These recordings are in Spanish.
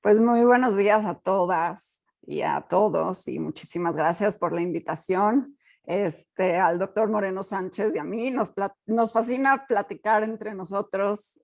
Pues muy buenos días a todas y a todos y muchísimas gracias por la invitación. Al doctor Moreno Sánchez y a mí nos fascina platicar entre nosotros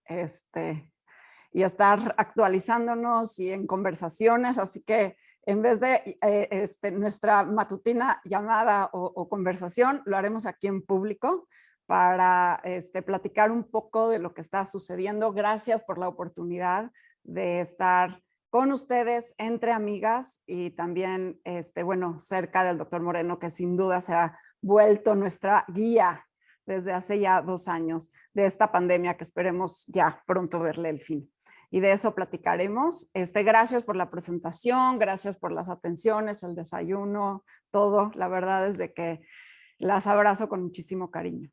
y estar actualizándonos y en conversaciones, así que en vez de nuestra matutina llamada o conversación, lo haremos aquí en público para platicar un poco de lo que está sucediendo. Gracias por la oportunidad de estar con ustedes entre amigas y también, bueno, cerca del doctor Moreno, que sin duda se ha vuelto nuestra guía desde hace ya 2 años de esta pandemia que esperemos ya pronto verle el fin. Y de eso platicaremos. Gracias por la presentación, gracias por las atenciones, el desayuno, todo. La verdad es de que las abrazo con muchísimo cariño.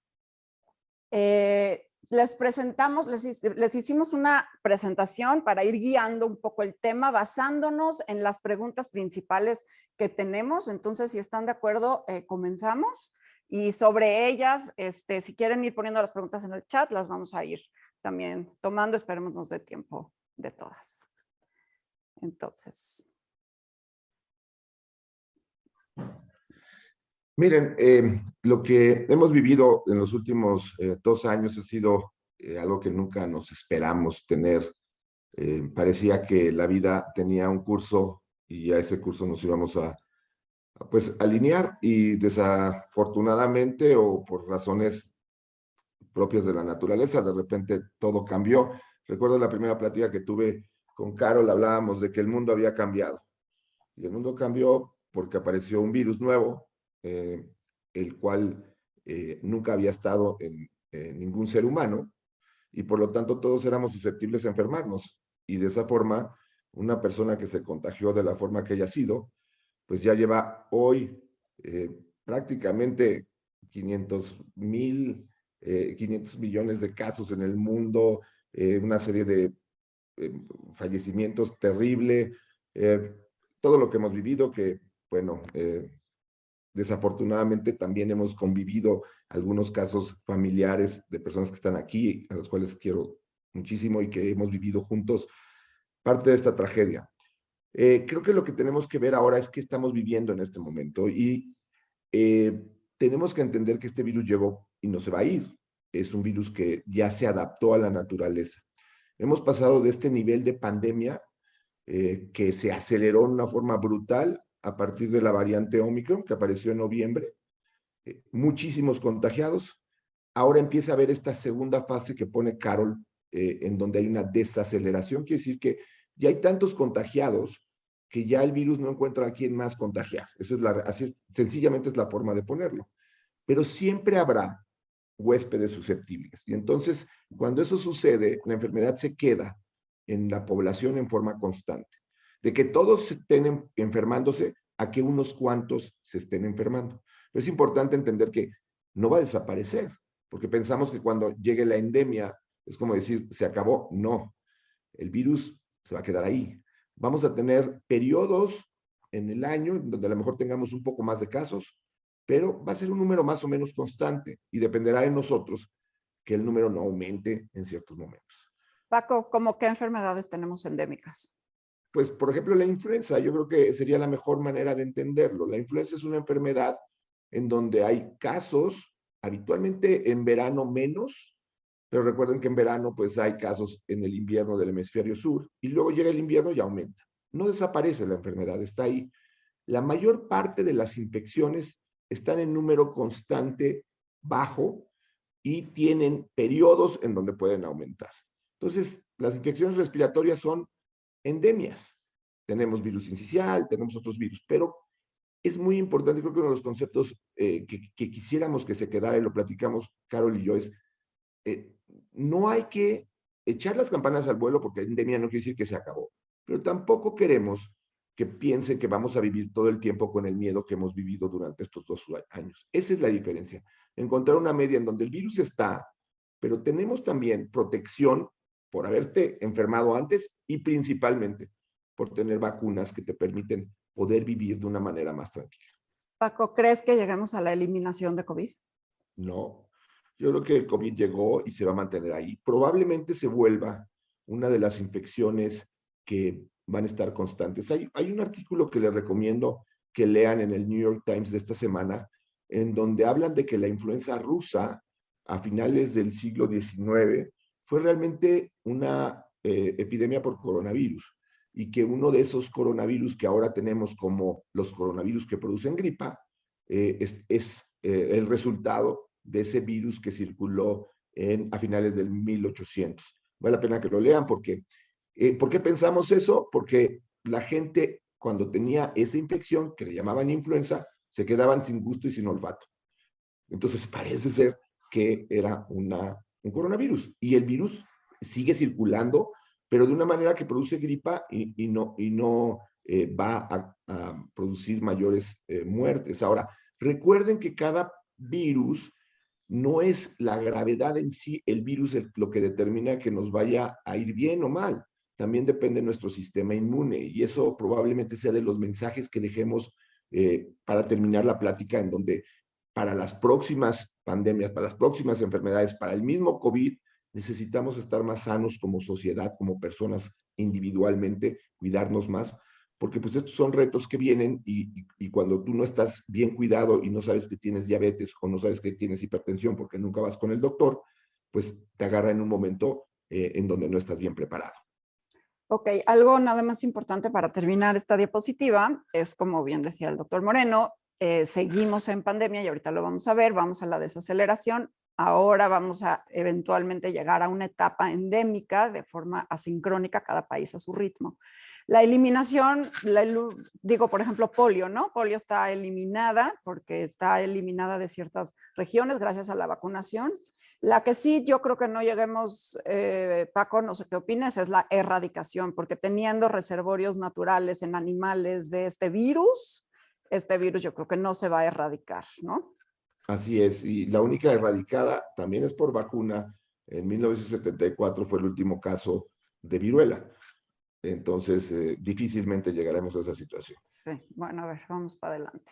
Les hicimos una presentación para ir guiando un poco el tema, basándonos en las preguntas principales que tenemos. Entonces, si están de acuerdo, comenzamos. Y sobre ellas, si quieren ir poniendo las preguntas en el chat, las vamos a ir también tomando. Esperemos nos dé tiempo de todas. Entonces. Miren, lo que hemos vivido en los últimos 2 años ha sido algo que nunca nos esperamos tener. Parecía que la vida tenía un curso y a ese curso nos íbamos a pues, alinear, y desafortunadamente o por razones propias de la naturaleza, de repente todo cambió. Recuerdo la primera plática que tuve con Carol, hablábamos de que el mundo había cambiado. Y el mundo cambió porque apareció un virus nuevo, el cual nunca había estado en ningún ser humano, y por lo tanto todos éramos susceptibles a enfermarnos. Y de esa forma, una persona que se contagió de la forma que haya sido, pues ya lleva hoy prácticamente 500 millones de casos en el mundo, una serie de fallecimientos terrible, todo lo que hemos vivido, que bueno, desafortunadamente también hemos convivido algunos casos familiares de personas que están aquí, a los cuales quiero muchísimo y que hemos vivido juntos parte de esta tragedia. Creo que lo que tenemos que ver ahora es qué estamos viviendo en este momento, y tenemos que entender que este virus llegó y no se va a ir. Es un virus que ya se adaptó a la naturaleza. Hemos pasado de este nivel de pandemia que se aceleró de una forma brutal a partir de la variante Omicron que apareció en noviembre. Muchísimos contagiados. Ahora empieza a haber esta segunda fase que pone Carol, en donde hay una desaceleración. Quiere decir que ya hay tantos contagiados que ya el virus no encuentra a quién más contagiar. Sencillamente es la forma de ponerlo. Pero siempre habrá huéspedes susceptibles. Y entonces, cuando eso sucede, la enfermedad se queda en la población en forma constante. De que todos estén enfermándose a que unos cuantos se estén enfermando. Pero es importante entender que no va a desaparecer, porque pensamos que cuando llegue la endemia es como decir, se acabó. No, el virus se va a quedar ahí. Vamos a tener periodos en el año donde a lo mejor tengamos un poco más de casos, pero va a ser un número más o menos constante y dependerá de nosotros que el número no aumente en ciertos momentos. Paco, ¿cómo qué enfermedades tenemos endémicas? Pues, por ejemplo, la influenza, yo creo que sería la mejor manera de entenderlo. La influenza es una enfermedad en donde hay casos, habitualmente en verano menos, pero recuerden que en verano pues hay casos en el invierno del hemisferio sur, y luego llega el invierno y aumenta. No desaparece la enfermedad, está ahí. La mayor parte de las infecciones están en número constante bajo y tienen periodos en donde pueden aumentar. Entonces, las infecciones respiratorias son endemias. Tenemos virus sincicial, tenemos otros virus, pero es muy importante, creo que uno de los conceptos que quisiéramos que se quedara, y lo platicamos Carol y yo, es no hay que echar las campanas al vuelo, porque endemia no quiere decir que se acabó, pero tampoco queremos que piensen que vamos a vivir todo el tiempo con el miedo que hemos vivido durante estos 2 años. Esa es la diferencia. Encontrar una media en donde el virus está, pero tenemos también protección por haberte enfermado antes y principalmente por tener vacunas que te permiten poder vivir de una manera más tranquila. Paco, ¿crees que lleguemos a la eliminación de COVID? No, yo creo que el COVID llegó y se va a mantener ahí. Probablemente se vuelva una de las infecciones que van a estar constantes. Hay un artículo que les recomiendo que lean en el New York Times de esta semana, en donde hablan de que la influenza rusa a finales del siglo XIX fue realmente una epidemia por coronavirus, y que uno de esos coronavirus que ahora tenemos como los coronavirus que producen gripa es el resultado de ese virus que circuló a finales del 1800. Vale la pena que lo lean porque, ¿por qué pensamos eso? Porque la gente cuando tenía esa infección que le llamaban influenza, se quedaban sin gusto y sin olfato. Entonces parece ser que era un coronavirus, y el virus sigue circulando, pero de una manera que produce gripa y no va a producir mayores muertes. Ahora, recuerden que cada virus no es la gravedad en sí, el virus lo que determina que nos vaya a ir bien o mal. También depende de nuestro sistema inmune, y eso probablemente sea de los mensajes que dejemos para terminar la plática, en donde para las próximas pandemias, para las próximas enfermedades, para el mismo COVID, necesitamos estar más sanos como sociedad, como personas individualmente, cuidarnos más, porque pues estos son retos que vienen, y cuando tú no estás bien cuidado y no sabes que tienes diabetes o no sabes que tienes hipertensión porque nunca vas con el doctor, pues te agarra en un momento en donde no estás bien preparado. Ok, algo nada más importante para terminar esta diapositiva es, como bien decía el doctor Moreno, seguimos en pandemia y ahorita lo vamos a ver, vamos a la desaceleración. Ahora vamos a eventualmente llegar a una etapa endémica de forma asincrónica, cada país a su ritmo. La eliminación, digo, por ejemplo, polio, ¿no? Polio está eliminada porque está eliminada de ciertas regiones gracias a la vacunación. La que sí yo creo que no lleguemos, Paco, no sé qué opines, es la erradicación, porque teniendo reservorios naturales en animales de este virus yo creo que no se va a erradicar, ¿no? Así es, y la única erradicada también es por vacuna. En 1974 fue el último caso de viruela. Entonces, difícilmente llegaremos a esa situación. Sí, bueno, a ver, vamos para adelante.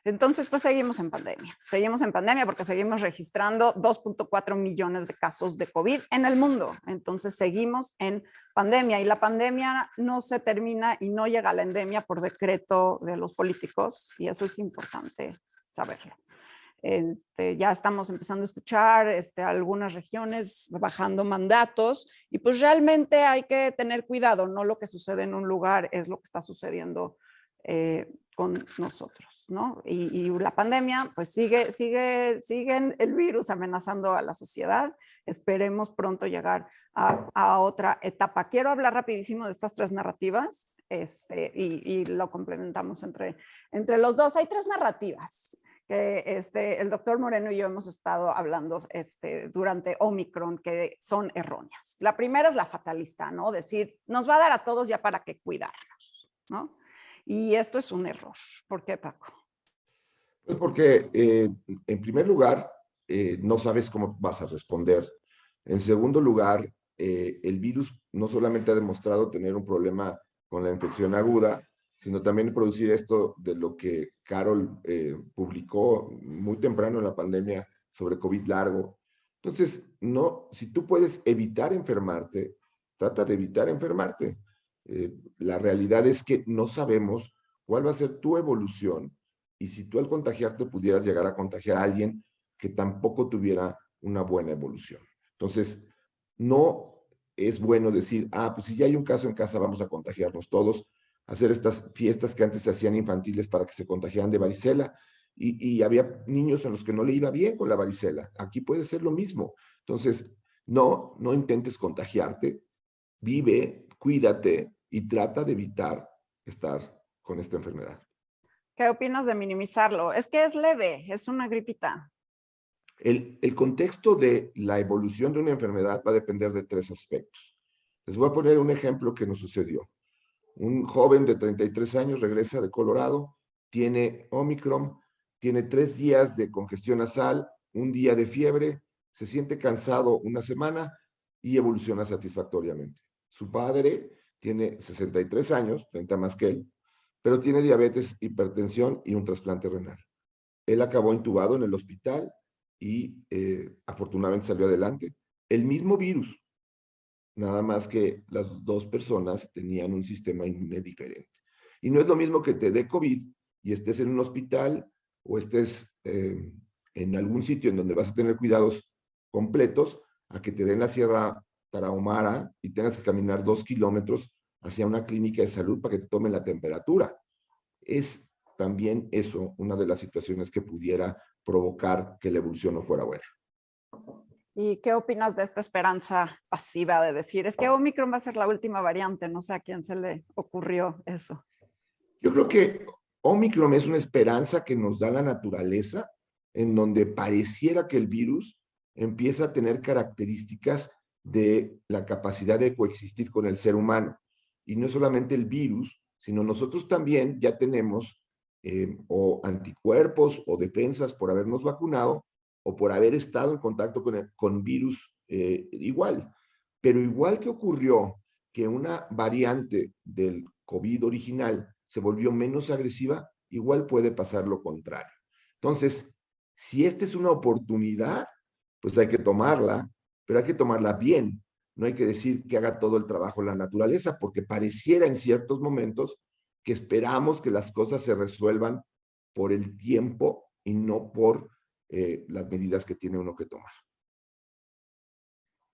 Entonces, pues seguimos en pandemia porque seguimos registrando 2.4 millones de casos de COVID en el mundo. Entonces, seguimos en pandemia, y la pandemia no se termina y no llega a la endemia por decreto de los políticos, y eso es importante saberlo. Ya estamos empezando a escuchar algunas regiones bajando mandatos, y pues realmente hay que tener cuidado, no lo que sucede en un lugar es lo que está sucediendo con nosotros, ¿no? Y la pandemia pues sigue el virus amenazando a la sociedad. Esperemos pronto llegar a otra etapa. Quiero hablar rapidísimo de estas tres narrativas y lo complementamos entre los dos. Hay tres narrativas que el doctor Moreno y yo hemos estado hablando durante Omicron, que son erróneas. La primera es la fatalista, ¿no? Decir, nos va a dar a todos, ya para qué cuidarnos, ¿no? Y esto es un error. ¿Por qué, Paco? Pues porque, en primer lugar, no sabes cómo vas a responder. En segundo lugar, el virus no solamente ha demostrado tener un problema con la infección aguda, sino también producir esto de lo que Carol publicó muy temprano en la pandemia sobre COVID largo. Entonces, no, si tú puedes evitar enfermarte, trata de evitar enfermarte. La realidad es que no sabemos cuál va a ser tu evolución, y si tú al contagiarte pudieras llegar a contagiar a alguien que tampoco tuviera una buena evolución. Entonces, no es bueno decir, pues si ya hay un caso en casa, vamos a contagiarnos todos, hacer estas fiestas que antes se hacían infantiles para que se contagiaran de varicela, y había niños a los que no le iba bien con la varicela. Aquí puede ser lo mismo. Entonces, no intentes contagiarte, vive, cuídate y trata de evitar estar con esta enfermedad. ¿Qué opinas de minimizarlo? Es que es leve, es una gripita. El contexto de la evolución de una enfermedad va a depender de tres aspectos. Les voy a poner un ejemplo que nos sucedió. Un joven de 33 años regresa de Colorado, tiene Omicron, tiene 3 días de congestión nasal, un día de fiebre, se siente cansado una semana y evoluciona satisfactoriamente. Su padre tiene 63 años, 30 más que él, pero tiene diabetes, hipertensión y un trasplante renal. Él acabó intubado en el hospital y afortunadamente salió adelante. El mismo virus, nada más que las dos personas tenían un sistema inmune diferente. Y no es lo mismo que te dé COVID y estés en un hospital o estés en algún sitio en donde vas a tener cuidados completos, a que te den la Sierra Tarahumara y tengas que caminar 2 kilómetros hacia una clínica de salud para que te tomen la temperatura. Es también eso una de las situaciones que pudiera provocar que la evolución no fuera buena. ¿Y qué opinas de esta esperanza pasiva de decir, es que Omicron va a ser la última variante? No sé a quién se le ocurrió eso. Yo creo que Omicron es una esperanza que nos da la naturaleza, en donde pareciera que el virus empieza a tener características de la capacidad de coexistir con el ser humano. Y no solamente el virus, sino nosotros también ya tenemos o anticuerpos o defensas por habernos vacunado o por haber estado en contacto con virus igual. Pero igual que ocurrió que una variante del COVID original se volvió menos agresiva, igual puede pasar lo contrario. Entonces, si esta es una oportunidad, pues hay que tomarla, pero hay que tomarla bien. No hay que decir que haga todo el trabajo la naturaleza, porque pareciera en ciertos momentos que esperamos que las cosas se resuelvan por el tiempo y no por las medidas que tiene uno que tomar.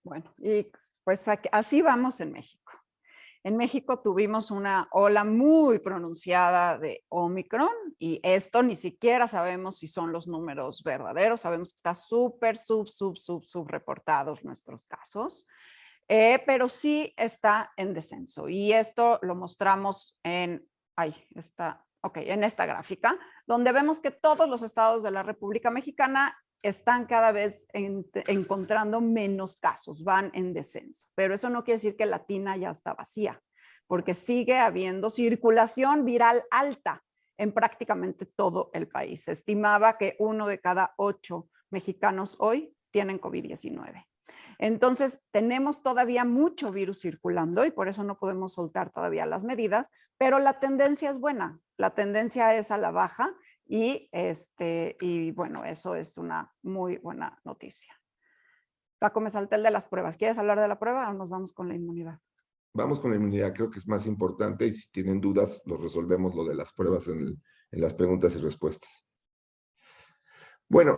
Bueno, y pues así vamos en México. En México tuvimos una ola muy pronunciada de Omicron y esto ni siquiera sabemos si son los números verdaderos. Sabemos que está súper, subreportados nuestros casos, pero sí está en descenso. Y esto lo mostramos en, en esta gráfica, donde vemos que todos los estados de la República Mexicana están cada vez encontrando menos casos, van en descenso. Pero eso no quiere decir que la tina ya está vacía, porque sigue habiendo circulación viral alta en prácticamente todo el país. Se estimaba que 1 de cada 8 mexicanos hoy tienen COVID-19. Entonces, tenemos todavía mucho virus circulando y por eso no podemos soltar todavía las medidas, pero la tendencia es buena, la tendencia es a la baja. Y bueno, eso es una muy buena noticia. Paco, me salté el de las pruebas. ¿Quieres hablar de la prueba o nos vamos con la inmunidad? Vamos con la inmunidad, creo que es más importante y si tienen dudas, los resolvemos lo de las pruebas en las preguntas y respuestas. Bueno,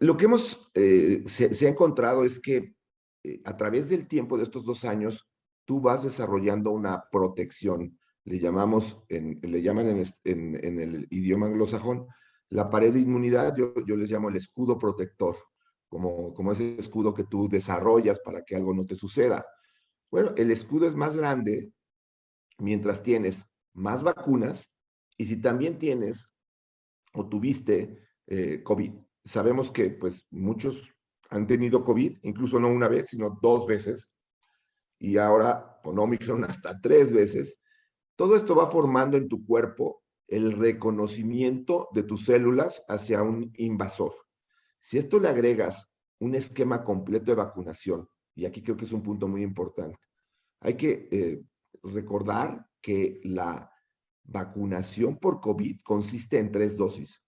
lo que se ha encontrado es que a través del tiempo de estos 2 años, tú vas desarrollando una protección. Le llaman en el idioma anglosajón la pared de inmunidad, yo les llamo el escudo protector, como ese escudo que tú desarrollas para que algo no te suceda. Bueno, el escudo es más grande mientras tienes más vacunas y si también tienes o tuviste COVID. Sabemos que pues muchos han tenido COVID, incluso no una vez, sino 2 veces, y ahora con Omicron hasta 3 veces. Todo esto va formando en tu cuerpo el reconocimiento de tus células hacia un invasor. Si esto le agregas un esquema completo de vacunación, y aquí creo que es un punto muy importante, hay que recordar que la vacunación por COVID consiste en 3 dosis.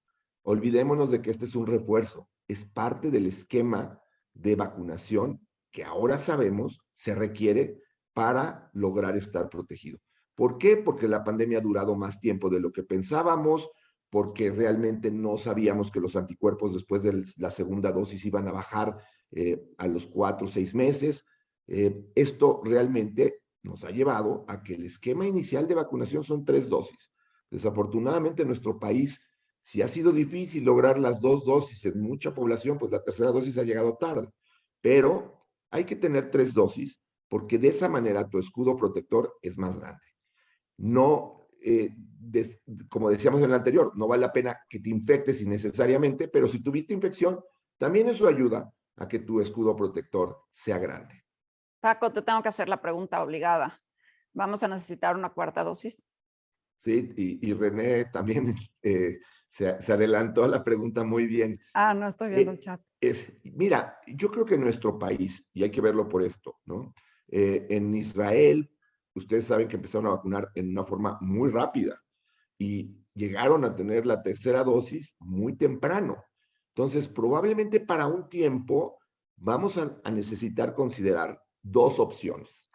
Olvidémonos de que este es un refuerzo, es parte del esquema de vacunación que ahora sabemos se requiere para lograr estar protegido. ¿Por qué? Porque la pandemia ha durado más tiempo de lo que pensábamos, porque realmente no sabíamos que los anticuerpos después de la segunda dosis iban a bajar a los 4 o 6 meses. Esto realmente nos ha llevado a que el esquema inicial de vacunación son 3 dosis. Desafortunadamente en nuestro país, si ha sido difícil lograr las 2 dosis en mucha población, pues la tercera dosis ha llegado tarde. Pero hay que tener 3 dosis porque de esa manera tu escudo protector es más grande. No, como decíamos en el anterior, no vale la pena que te infectes innecesariamente, pero si tuviste infección, también eso ayuda a que tu escudo protector sea grande. Paco, te tengo que hacer la pregunta obligada. ¿Vamos a necesitar una 4ª dosis? Sí, y René también se adelantó a la pregunta muy bien. No estoy viendo el chat. Mira, yo creo que en nuestro país, y hay que verlo por esto, ¿no? En Israel, ustedes saben que empezaron a vacunar en una forma muy rápida y llegaron a tener la tercera dosis muy temprano. Entonces, probablemente para un tiempo vamos a necesitar considerar 2 opciones.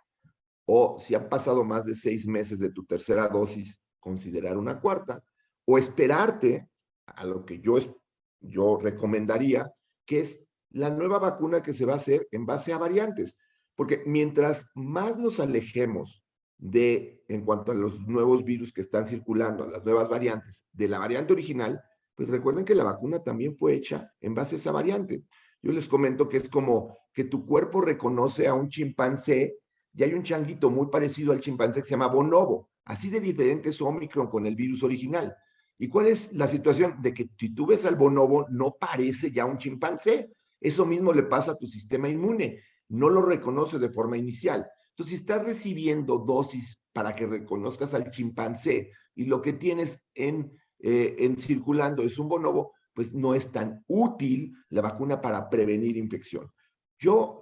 o si han pasado más de 6 meses de tu tercera dosis, considerar una cuarta, o esperarte a lo que yo recomendaría, que es la nueva vacuna que se va a hacer en base a variantes. Porque mientras más nos alejemos en cuanto a los nuevos virus que están circulando, las nuevas variantes, de la variante original, pues recuerden que la vacuna también fue hecha en base a esa variante. Yo les comento que es como que tu cuerpo reconoce a un chimpancé, y hay un changuito muy parecido al chimpancé que se llama bonobo, así de diferente es Omicron con el virus original. ¿Y cuál es la situación? De que si tú ves al bonobo, no parece ya un chimpancé. Eso mismo le pasa a tu sistema inmune, no lo reconoce de forma inicial. Entonces, si estás recibiendo dosis para que reconozcas al chimpancé y lo que tienes en circulando es un bonobo, pues no es tan útil la vacuna para prevenir infección.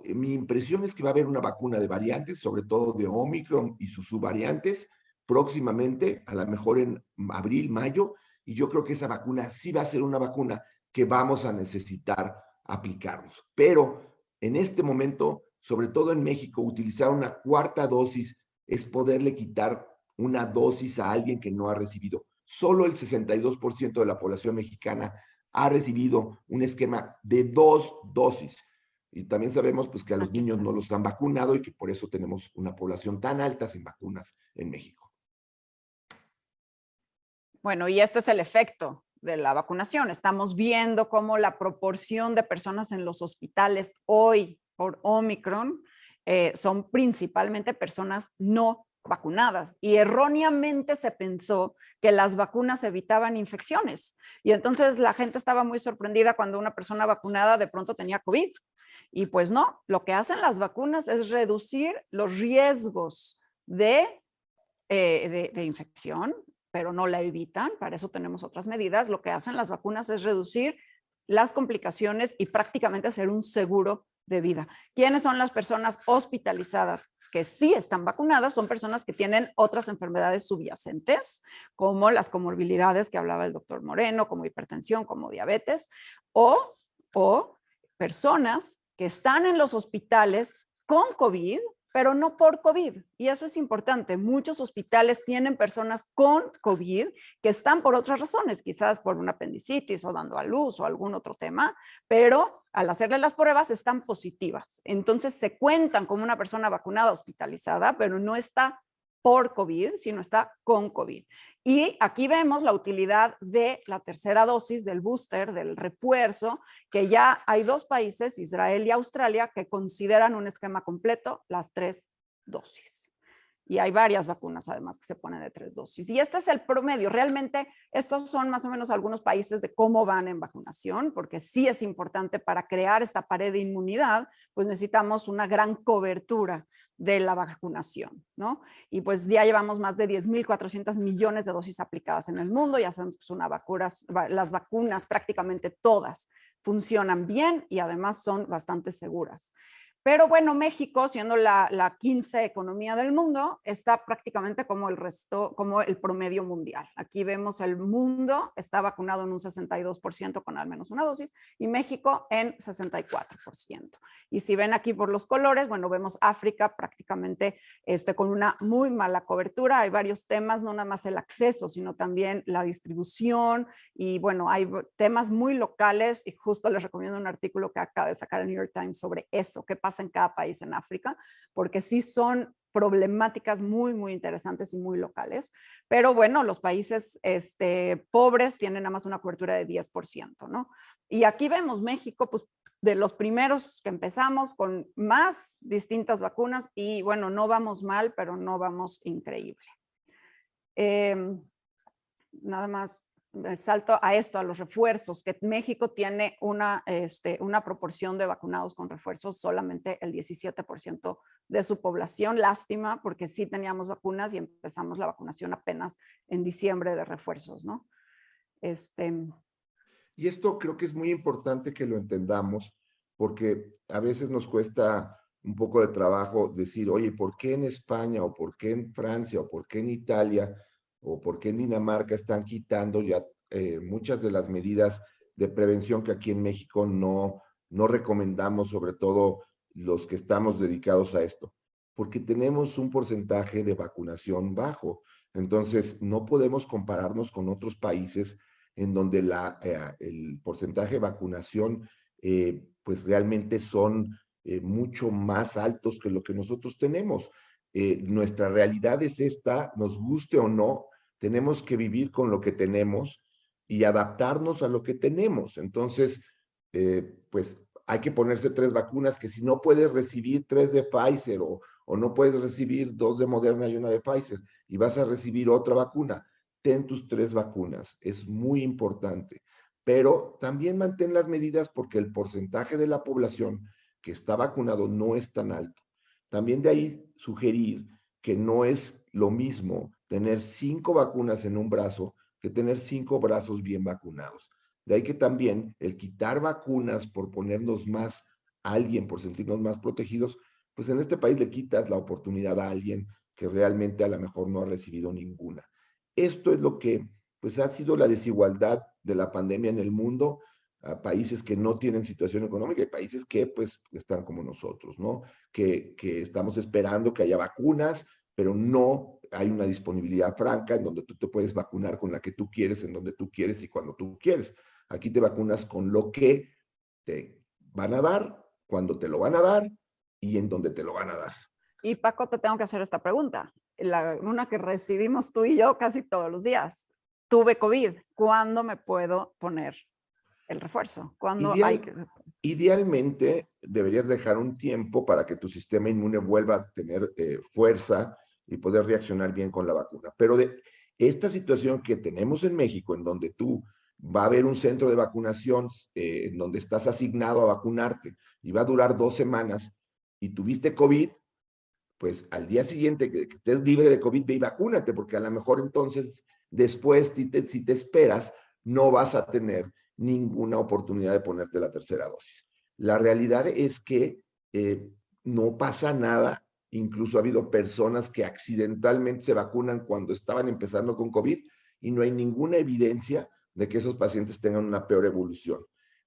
Mi impresión es que va a haber una vacuna de variantes, sobre todo de Omicron y sus subvariantes, próximamente, a lo mejor en abril, mayo, y yo creo que esa vacuna sí va a ser una vacuna que vamos a necesitar aplicarnos. Pero en este momento, sobre todo en México, utilizar una cuarta dosis es poderle quitar una dosis a alguien que no ha recibido. Solo el 62% de la población mexicana ha recibido un esquema de 2 dosis. Y también sabemos pues, que a los Aquí niños está. no los han vacunado y que por eso tenemos una población tan alta sin vacunas en México. Bueno, y este es el efecto de la vacunación. Estamos viendo cómo la proporción de personas en los hospitales hoy por Omicron son principalmente personas no vacunadas y erróneamente se pensó que las vacunas evitaban infecciones y entonces la gente estaba muy sorprendida cuando una persona vacunada de pronto tenía COVID y pues no, lo que hacen las vacunas es reducir los riesgos de infección, pero no la evitan, para eso tenemos otras medidas. Lo que hacen las vacunas es reducir las complicaciones y prácticamente hacer un seguro de vida. ¿Quiénes son las personas hospitalizadas que sí están vacunadas? Son personas que tienen otras enfermedades subyacentes, como las comorbilidades que hablaba el doctor Moreno, como hipertensión, como diabetes, o personas que están en los hospitales con COVID, pero no por COVID. Y eso es importante. Muchos hospitales tienen personas con COVID que están por otras razones, quizás por una apendicitis o dando a luz o algún otro tema, pero al hacerle las pruebas están positivas. Entonces se cuentan como una persona vacunada hospitalizada, pero no está por COVID, sino está con COVID. Y aquí vemos la utilidad de la tercera dosis, del booster, del refuerzo, que ya hay 2 países, Israel y Australia, que consideran un esquema completo las 3 dosis. Y hay varias vacunas además que se ponen de 3 dosis. Y este es el promedio. Realmente estos son más o menos algunos países de cómo van en vacunación, porque sí es importante para crear esta pared de inmunidad, pues necesitamos una gran cobertura de la vacunación, ¿no? Y pues ya llevamos más de 10.400 millones de dosis aplicadas en el mundo. Ya sabemos que son las vacunas prácticamente todas funcionan bien y además son bastante seguras. Pero bueno, México, siendo la 15 economía del mundo, está prácticamente como el resto, como el promedio mundial. Aquí vemos el mundo está vacunado en un 62% con al menos una dosis y México en 64%. Y si ven aquí por los colores, bueno, vemos África prácticamente con una muy mala cobertura. Hay varios temas, no nada más el acceso, sino también la distribución y bueno, hay temas muy locales y justo les recomiendo un artículo que acaba de sacar el New York Times sobre eso, qué pasa en cada país en África, porque sí son problemáticas muy, muy interesantes y muy locales. Pero bueno, los países pobres tienen nada más una cobertura de 10%, ¿no? Y aquí vemos México, pues de los primeros que empezamos con más distintas vacunas y bueno, no vamos mal, pero no vamos increíble. Nada más salto a esto, a los refuerzos, que México tiene una proporción de vacunados con refuerzos solamente el 17% de su población. Lástima, porque sí teníamos vacunas y empezamos la vacunación apenas en diciembre de refuerzos, ¿no? Y esto creo que es muy importante que lo entendamos, porque a veces nos cuesta un poco de trabajo decir, oye, ¿por qué en España o por qué en Francia o por qué en Italia o por qué en Dinamarca están quitando ya muchas de las medidas de prevención que aquí en México no recomendamos, sobre todo los que estamos dedicados a esto? porque tenemos un porcentaje de vacunación bajo. Entonces, no podemos compararnos con otros países en donde el porcentaje de vacunación pues realmente son mucho más altos que lo que nosotros tenemos. Nuestra realidad es esta, nos guste o no, tenemos que vivir con lo que tenemos y adaptarnos a lo que tenemos. Entonces, pues hay que ponerse 3 vacunas, que si no puedes recibir 3 de Pfizer o no puedes recibir 2 de Moderna y una de Pfizer y vas a recibir otra vacuna, ten tus 3 vacunas, es muy importante. Pero también mantén las medidas porque el porcentaje de la población que está vacunado no es tan alto. También de ahí sugerir que no es lo mismo tener 5 vacunas en un brazo que tener 5 brazos bien vacunados. De ahí que también el quitar vacunas por ponernos más a alguien, por sentirnos más protegidos, pues en este país le quitas la oportunidad a alguien que realmente a lo mejor no ha recibido ninguna. Esto es lo que pues ha sido la desigualdad de la pandemia en el mundo, a países que no tienen situación económica y países que pues están como nosotros, ¿no? Que estamos esperando que haya vacunas, pero no hay una disponibilidad franca en donde tú te puedes vacunar con la que tú quieres, en donde tú quieres y cuando tú quieres. Aquí te vacunas con lo que te van a dar, cuando te lo van a dar y en donde te lo van a dar. Y Paco, te tengo que hacer esta pregunta, una que recibimos tú y yo casi todos los días. Tuve COVID, ¿cuándo me puedo poner el refuerzo? ¿Cuándo hay que...? Idealmente, deberías dejar un tiempo para que tu sistema inmune vuelva a tener fuerza y poder reaccionar bien con la vacuna. Pero de esta situación que tenemos en México, en donde tú va a haber un centro de vacunación en donde estás asignado a vacunarte y va a durar 2 semanas y tuviste COVID, pues al día siguiente que estés libre de COVID, ve y vacúnate, porque a lo mejor entonces después, si te esperas, no vas a tener ninguna oportunidad de ponerte la tercera dosis. La realidad es que no pasa nada, incluso ha habido personas que accidentalmente se vacunan cuando estaban empezando con COVID y no hay ninguna evidencia de que esos pacientes tengan una peor evolución.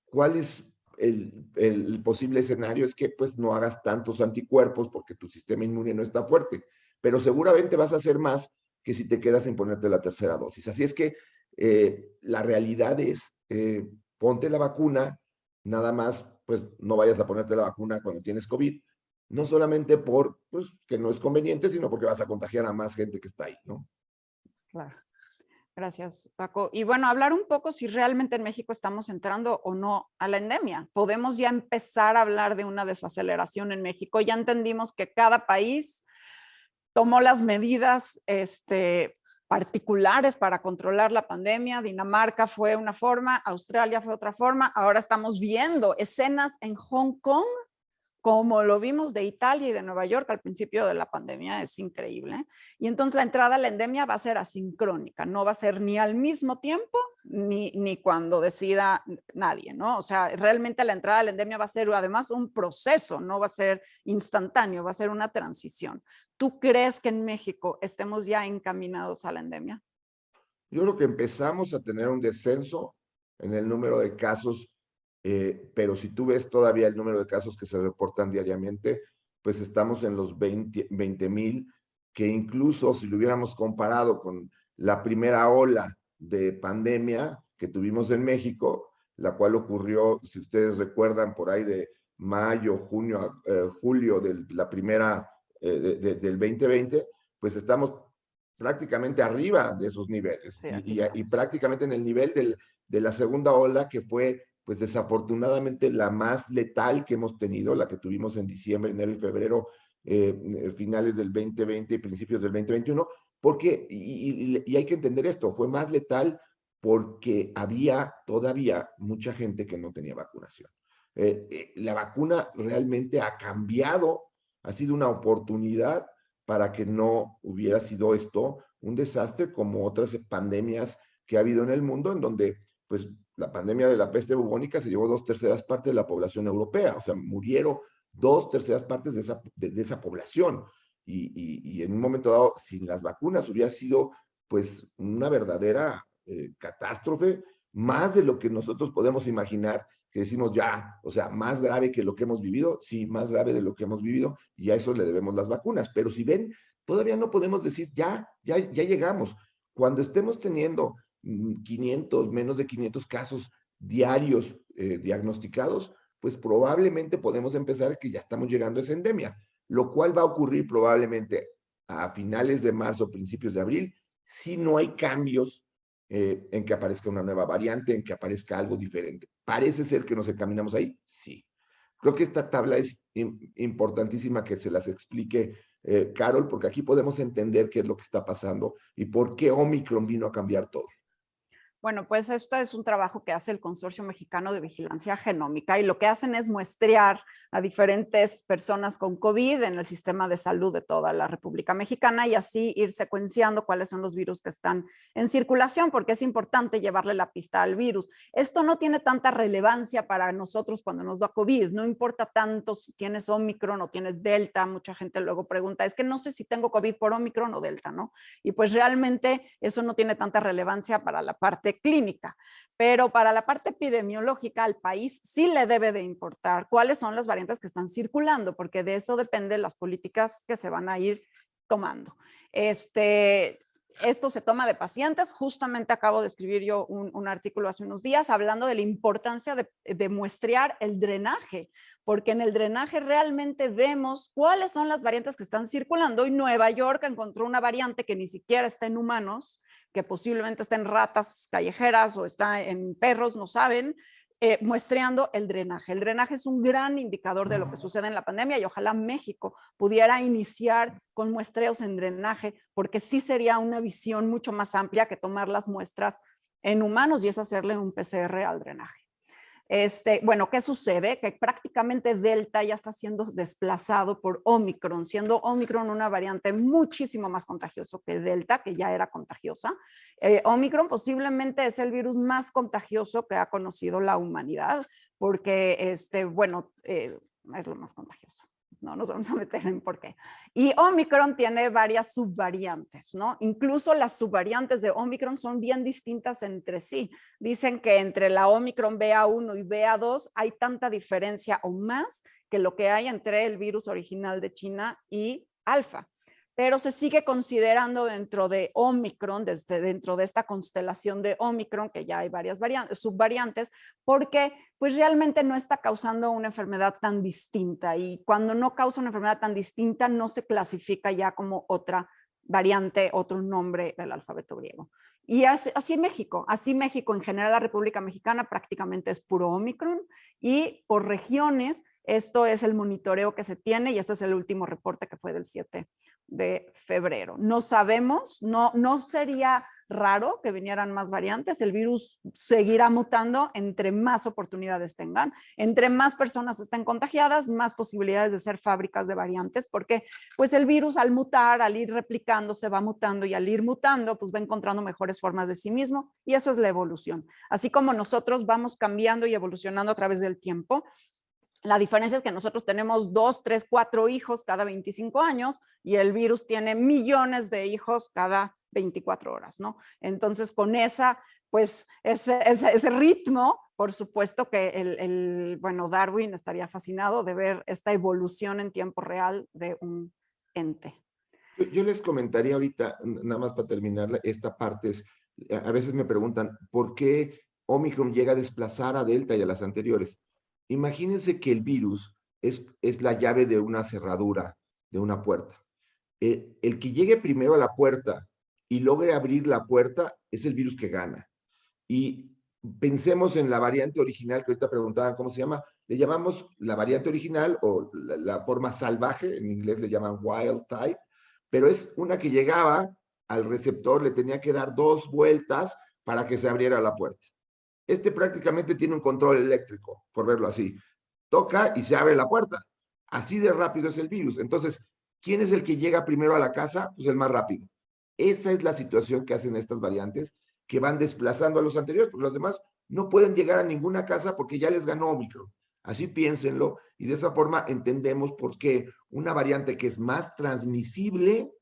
¿Cuál es el posible escenario? Es que pues no hagas tantos anticuerpos porque tu sistema inmune no está fuerte, pero seguramente vas a hacer más que si te quedas sin ponerte la tercera dosis. Así es que la realidad es, ponte la vacuna, nada más, pues no vayas a ponerte la vacuna cuando tienes COVID, no solamente por, pues, que no es conveniente, sino porque vas a contagiar a más gente que está ahí, ¿no? Claro. Gracias, Paco. Y bueno, hablar un poco si realmente en México estamos entrando o no a la endemia. Podemos ya empezar a hablar de una desaceleración en México. Ya entendimos que cada país tomó las medidas particulares para controlar la pandemia. Dinamarca fue una forma, Australia fue otra forma. Ahora estamos viendo escenas en Hong Kong como lo vimos de Italia y de Nueva York al principio de la pandemia. Es increíble. Y entonces la entrada a la endemia va a ser asincrónica, no va a ser ni al mismo tiempo ni cuando decida nadie, ¿no? O sea, realmente la entrada a la endemia va a ser además un proceso, no va a ser instantáneo, va a ser una transición. ¿Tú crees que en México estemos ya encaminados a la endemia? Yo creo que empezamos a tener un descenso en el número de casos, pero si tú ves todavía el número de casos que se reportan diariamente, pues estamos en los 20,000, que incluso si lo hubiéramos comparado con la primera ola de pandemia que tuvimos en México, la cual ocurrió, si ustedes recuerdan, por ahí de mayo, junio, julio de la primera del 2020, pues estamos prácticamente arriba de esos niveles Sí, aquí y estamos. prácticamente en el nivel de la segunda ola, que fue pues desafortunadamente la más letal que hemos tenido, la que tuvimos en diciembre, enero y febrero, finales del 2020 y principios del 2021, porque, y hay que entender esto, fue más letal porque había todavía mucha gente que no tenía vacunación. La vacuna realmente ha cambiado, ha sido una oportunidad para que no hubiera sido esto un desastre como otras pandemias que ha habido en el mundo, en donde pues la pandemia de la peste bubónica se llevó 2/3 partes de la población europea, o sea, murieron 2/3 partes de esa población. Y en un momento dado, sin las vacunas, hubiera sido pues una verdadera catástrofe, más de lo que nosotros podemos imaginar, que decimos ya, o sea, más grave que lo que hemos vivido, sí, más grave de lo que hemos vivido, y a eso le debemos las vacunas. Pero si ven, todavía no podemos decir ya llegamos. Cuando estemos teniendo 500, menos de 500 casos diarios diagnosticados, pues probablemente podemos empezar que ya estamos llegando a esa endemia, lo cual va a ocurrir probablemente a finales de marzo, principios de abril, si no hay cambios en que aparezca una nueva variante, en que aparezca algo diferente. ¿Parece ser que nos encaminamos ahí? Sí. Creo que esta tabla es importantísima que se las explique Carol, porque aquí podemos entender qué es lo que está pasando y por qué Omicron vino a cambiar todo. Bueno, pues esto es un trabajo que hace el Consorcio Mexicano de Vigilancia Genómica y lo que hacen es muestrear a diferentes personas con COVID en el sistema de salud de toda la República Mexicana y así ir secuenciando cuáles son los virus que están en circulación, porque es importante llevarle la pista al virus. Esto no tiene tanta relevancia para nosotros cuando nos da COVID, no importa tanto si tienes Omicron o tienes Delta, mucha gente luego pregunta, es que no sé si tengo COVID por Omicron o Delta, ¿no? Y pues realmente eso no tiene tanta relevancia para la parte clínica, pero para la parte epidemiológica al país sí le debe de importar cuáles son las variantes que están circulando, porque de eso dependen las políticas que se van a ir tomando. Esto se toma de pacientes, justamente acabo de escribir yo un artículo hace unos días hablando de la importancia de muestrear el drenaje, porque en el drenaje realmente vemos cuáles son las variantes que están circulando y Nueva York encontró una variante que ni siquiera está en humanos, que posiblemente está en ratas callejeras o está en perros, no saben, muestreando el drenaje. El drenaje es un gran indicador de lo que sucede en la pandemia y ojalá México pudiera iniciar con muestreos en drenaje, porque sí sería una visión mucho más amplia que tomar las muestras en humanos y es hacerle un PCR al drenaje. Bueno, ¿qué sucede? Que prácticamente Delta ya está siendo desplazado por Omicron, siendo Omicron una variante muchísimo más contagiosa que Delta, que ya era contagiosa. Omicron posiblemente es el virus más contagioso que ha conocido la humanidad, porque, bueno, es lo más contagioso. No nos vamos a meter en por qué. Y Omicron tiene varias subvariantes, ¿no? Incluso las subvariantes de Omicron son bien distintas entre sí. Dicen que entre la Omicron BA1 y BA2 hay tanta diferencia o más que lo que hay entre el virus original de China y Alfa. Pero se sigue considerando dentro de Omicron, dentro de esta constelación de Omicron, que ya hay varias subvariantes, porque pues realmente no está causando una enfermedad tan distinta y cuando no causa una enfermedad tan distinta no se clasifica ya como otra variante, otro nombre del alfabeto griego. Y así México en general, la República Mexicana prácticamente es puro Omicron y por regiones, esto es el monitoreo que se tiene y este es el último reporte que fue del 7 de febrero. No sabemos, no sería raro que vinieran más variantes, el virus seguirá mutando entre más oportunidades tengan, entre más personas estén contagiadas, más posibilidades de ser fábricas de variantes, porque pues el virus al mutar, al ir replicando, se va mutando y al ir mutando, pues va encontrando mejores formas de sí mismo y eso es la evolución. Así como nosotros vamos cambiando y evolucionando a través del tiempo, la diferencia es que nosotros tenemos 2, 3, 4 hijos cada 25 años y el virus tiene millones de hijos cada 24 horas, ¿no? Entonces, con pues, ese ritmo, por supuesto que bueno, Darwin estaría fascinado de ver esta evolución en tiempo real de un ente. Yo les comentaría ahorita, nada más para terminar esta parte, a veces me preguntan, ¿por qué Omicron llega a desplazar a Delta y a las anteriores? Imagínense que el virus es la llave de una cerradura, de una puerta. El que llegue primero a la puerta y logre abrir la puerta es el virus que gana. Y pensemos en la variante original que ahorita preguntaban cómo se llama. Le llamamos la variante original o la forma salvaje, en inglés le llaman wild type, pero es una que llegaba al receptor, le tenía que dar 2 vueltas para que se abriera la puerta. Prácticamente tiene un control eléctrico, por verlo así. Toca y se abre la puerta. Así de rápido es el virus. Entonces, ¿quién es el que llega primero a la casa? Pues el más rápido. Esa es la situación que hacen estas variantes, que van desplazando a los anteriores, porque los demás no pueden llegar a ninguna casa porque ya les ganó Omicron. Así piénsenlo y de esa forma entendemos por qué una variante que es más transmisible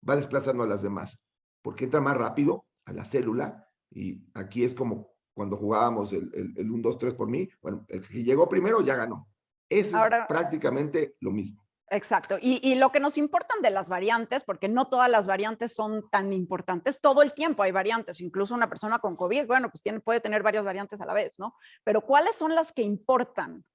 va desplazando a las demás, porque entra más rápido a la célula y aquí es como cuando jugábamos el 1, 2, 3 por mí, bueno, el que llegó primero ya ganó. Eso es Ahora, prácticamente lo mismo. exacto. Y lo que nos importan de las variantes, porque no todas las variantes son tan importantes, todo el tiempo hay variantes, incluso una persona con COVID, bueno, pues puede tener varias variantes a la vez, ¿no? Pero ¿cuáles son las que importan?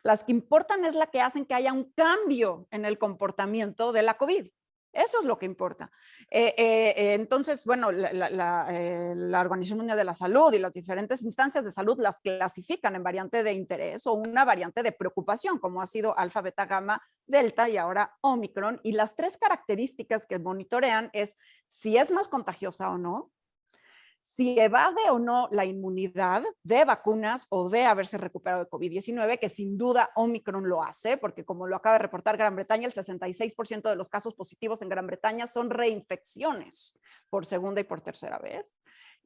Las que importan es la que hacen que haya un cambio en el comportamiento de la COVID. Eso es lo que importa. Entonces, bueno, la Organización Mundial de la Salud y las diferentes instancias de salud las clasifican en variante de interés o una variante de preocupación, como ha sido alfa, beta, gamma, delta y ahora Omicron. Y las tres características que monitorean es si es más contagiosa o no, si evade o no la inmunidad de vacunas o de haberse recuperado de COVID-19, que sin duda Omicron lo hace, porque como lo acaba de reportar Gran Bretaña, el 66% de los casos positivos en Gran Bretaña son reinfecciones por segunda y por tercera vez.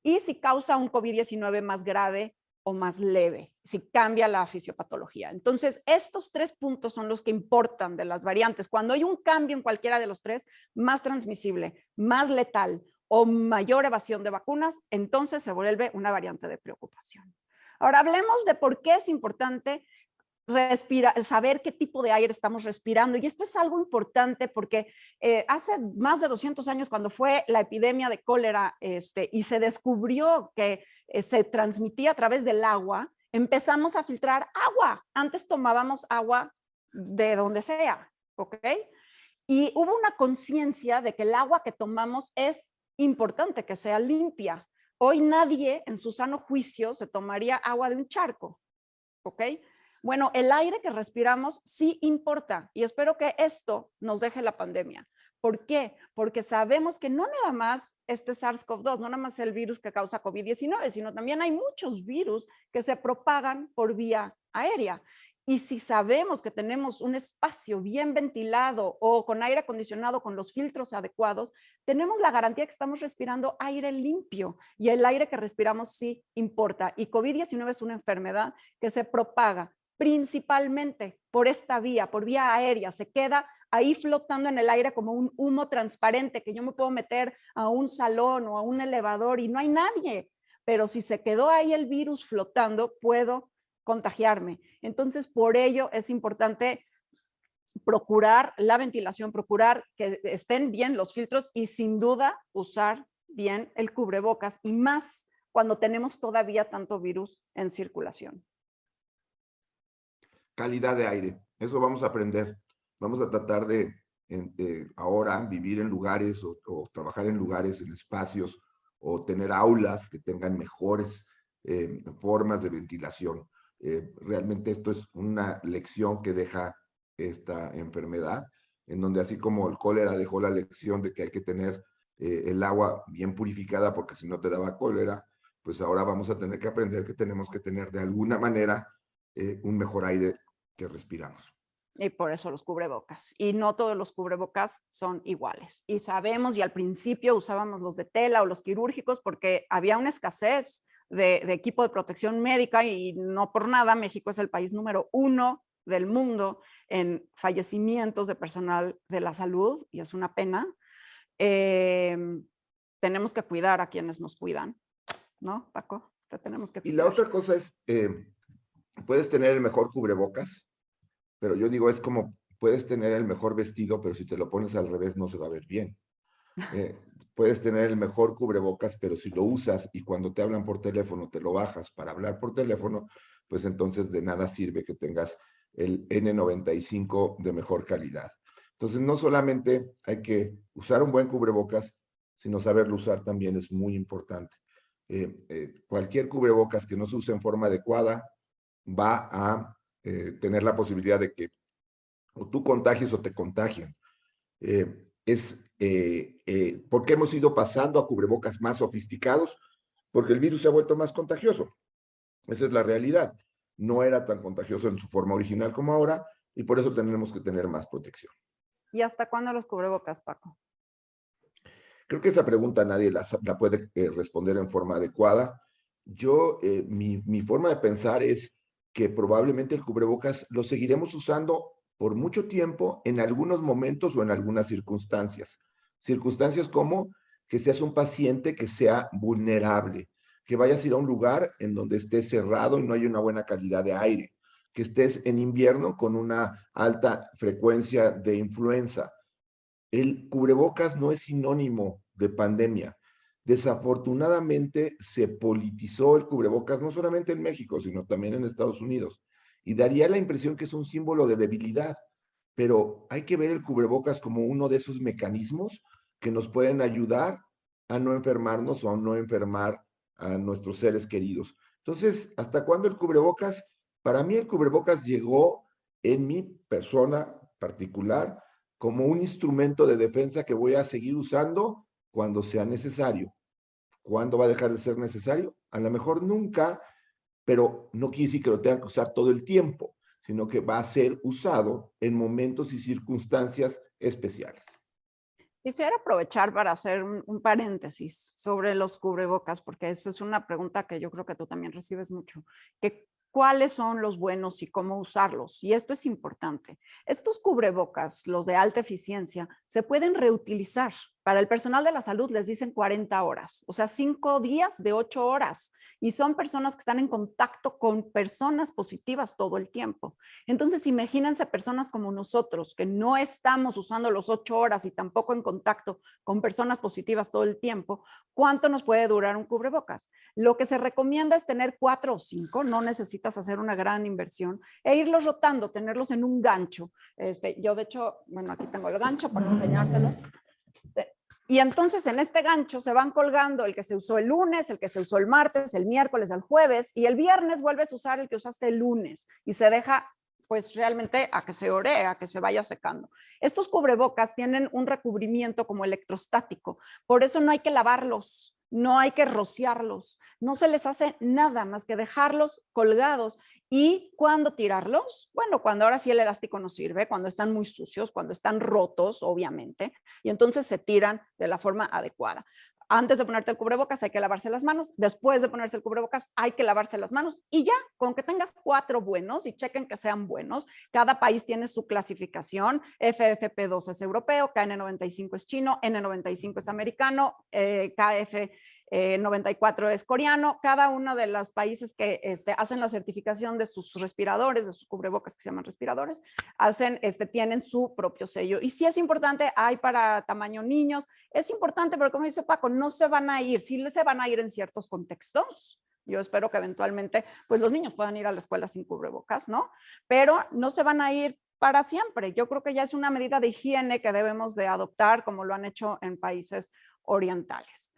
Y si causa un COVID-19 más grave o más leve, si cambia la fisiopatología. Entonces, estos tres puntos son los que importan de las variantes. Cuando hay un cambio en cualquiera de los tres, más transmisible, más letal o mayor evasión de vacunas, entonces se vuelve una variante de preocupación. Ahora hablemos de por qué es importante saber qué tipo de aire estamos respirando. Y esto es algo importante porque hace más de 200 años, cuando fue la epidemia de cólera y se descubrió que se transmitía a través del agua, empezamos a filtrar agua. Antes tomábamos agua de donde sea, ¿ok? Y hubo una conciencia de que el agua que tomamos es importante que sea limpia. Hoy nadie en su sano juicio se tomaría agua de un charco, ¿ok? Bueno, el aire que respiramos sí importa y espero que esto nos deje la pandemia. ¿Por qué? Porque sabemos que no nada más este SARS-CoV-2, no nada más el virus que causa COVID-19, sino también hay muchos virus que se propagan por vía aérea. Y si sabemos que tenemos un espacio bien ventilado o con aire acondicionado, con los filtros adecuados, tenemos la garantía que estamos respirando aire limpio y el aire que respiramos sí importa. Y COVID-19 es una enfermedad que se propaga principalmente por esta vía, por vía aérea, se queda ahí flotando en el aire como un humo transparente que yo me puedo meter a un salón o a un elevador y no hay nadie, pero si se quedó ahí el virus flotando, puedo contagiarme. Entonces, por ello es importante procurar la ventilación, procurar que estén bien los filtros y sin duda usar bien el cubrebocas y más cuando tenemos todavía tanto virus en circulación. Calidad de aire, eso vamos a aprender. Vamos a tratar de ahora vivir en lugares o trabajar en lugares, en espacios, o tener aulas que tengan mejores formas de ventilación. Realmente esto es una lección que deja esta enfermedad, en donde así como el cólera dejó la lección de que hay que tener el agua bien purificada porque si no te daba cólera, pues ahora vamos a tener que aprender que tenemos que tener de alguna manera un mejor aire que respiramos. Y por eso los cubrebocas. Y no todos los cubrebocas son iguales. Y sabemos, y al principio usábamos los de tela o los quirúrgicos porque había una escasez de equipo de protección médica y no por nada México es el país número 1 del mundo en fallecimientos de personal de la salud y es una pena. Tenemos que cuidar a quienes nos cuidan, ¿no, Paco? Te tenemos que cuidar. Y la otra cosa es, puedes tener el mejor cubrebocas, pero yo digo, es como puedes tener el mejor vestido, pero si te lo pones al revés no se va a ver bien. Puedes tener el mejor cubrebocas, pero si lo usas y cuando te hablan por teléfono te lo bajas para hablar por teléfono, pues entonces de nada sirve que tengas el N95 de mejor calidad. Entonces no solamente hay que usar un buen cubrebocas, sino saberlo usar también es muy importante. Cualquier cubrebocas que no se use en forma adecuada va a tener la posibilidad de que o tú contagies o te contagien. Porque hemos ido pasando a cubrebocas más sofisticados, porque el virus se ha vuelto más contagioso. Esa es la realidad. No era tan contagioso en su forma original como ahora, y por eso tenemos que tener más protección. ¿Y hasta cuándo los cubrebocas, Paco? Creo que esa pregunta nadie la puede responder en forma adecuada. Mi forma de pensar es que probablemente el cubrebocas lo seguiremos usando por mucho tiempo en algunos momentos o en algunas circunstancias. Circunstancias como que seas un paciente que sea vulnerable, que vayas a ir a un lugar en donde esté cerrado y no haya una buena calidad de aire, que estés en invierno con una alta frecuencia de influenza. El cubrebocas no es sinónimo de pandemia. Desafortunadamente se politizó el cubrebocas no solamente en México, sino también en Estados Unidos. Y daría la impresión que es un símbolo de debilidad, pero hay que ver el cubrebocas como uno de esos mecanismos que nos pueden ayudar a no enfermarnos o a no enfermar a nuestros seres queridos. Entonces, ¿hasta cuándo el cubrebocas? Para mí el cubrebocas llegó en mi persona particular como un instrumento de defensa que voy a seguir usando cuando sea necesario. ¿Cuándo va a dejar de ser necesario? A lo mejor nunca, pero no quiere decir que lo tenga que usar todo el tiempo, sino que va a ser usado en momentos y circunstancias especiales. Quisiera aprovechar para hacer un paréntesis sobre los cubrebocas, porque esa es una pregunta que yo creo que tú también recibes mucho, que cuáles son los buenos y cómo usarlos. Y esto es importante. Estos cubrebocas, los de alta eficiencia, se pueden reutilizar. Para el personal de la salud les dicen 40 horas, o sea, 5 días de 8 horas. Y son personas que están en contacto con personas positivas todo el tiempo. Entonces, imagínense personas como nosotros, que no estamos usando los 8 horas y tampoco en contacto con personas positivas todo el tiempo, ¿cuánto nos puede durar un cubrebocas? Lo que se recomienda es tener 4 o 5, no necesitas hacer una gran inversión, e irlos rotando, tenerlos en un gancho. Yo de hecho, bueno, aquí tengo el gancho para enseñárselos. Y entonces en este gancho se van colgando el que se usó el lunes, el que se usó el martes, el miércoles, el jueves, y el viernes vuelves a usar el que usaste el lunes y se deja pues realmente a que se oree, a que se vaya secando. Estos cubrebocas tienen un recubrimiento como electrostático, por eso no hay que lavarlos, no hay que rociarlos, no se les hace nada más que dejarlos colgados. ¿Y cuándo tirarlos? Bueno, cuando ahora sí el elástico no sirve, cuando están muy sucios, cuando están rotos, obviamente, y entonces se tiran de la forma adecuada. Antes de ponerte el cubrebocas hay que lavarse las manos, después de ponerse el cubrebocas hay que lavarse las manos y ya, con que tengas 4 buenos y chequen que sean buenos, cada país tiene su clasificación, FFP2 es europeo, KN95 es chino, N95 es americano, KF 94 es coreano, cada uno de los países que hacen la certificación de sus respiradores, de sus cubrebocas que se llaman respiradores, tienen su propio sello. Y sí es importante, hay para tamaño niños, es importante, pero como dice Paco, no se van a ir, sí se van a ir en ciertos contextos. Yo espero que eventualmente pues los niños puedan ir a la escuela sin cubrebocas, ¿no? Pero no se van a ir para siempre. Yo creo que ya es una medida de higiene que debemos de adoptar como lo han hecho en países orientales.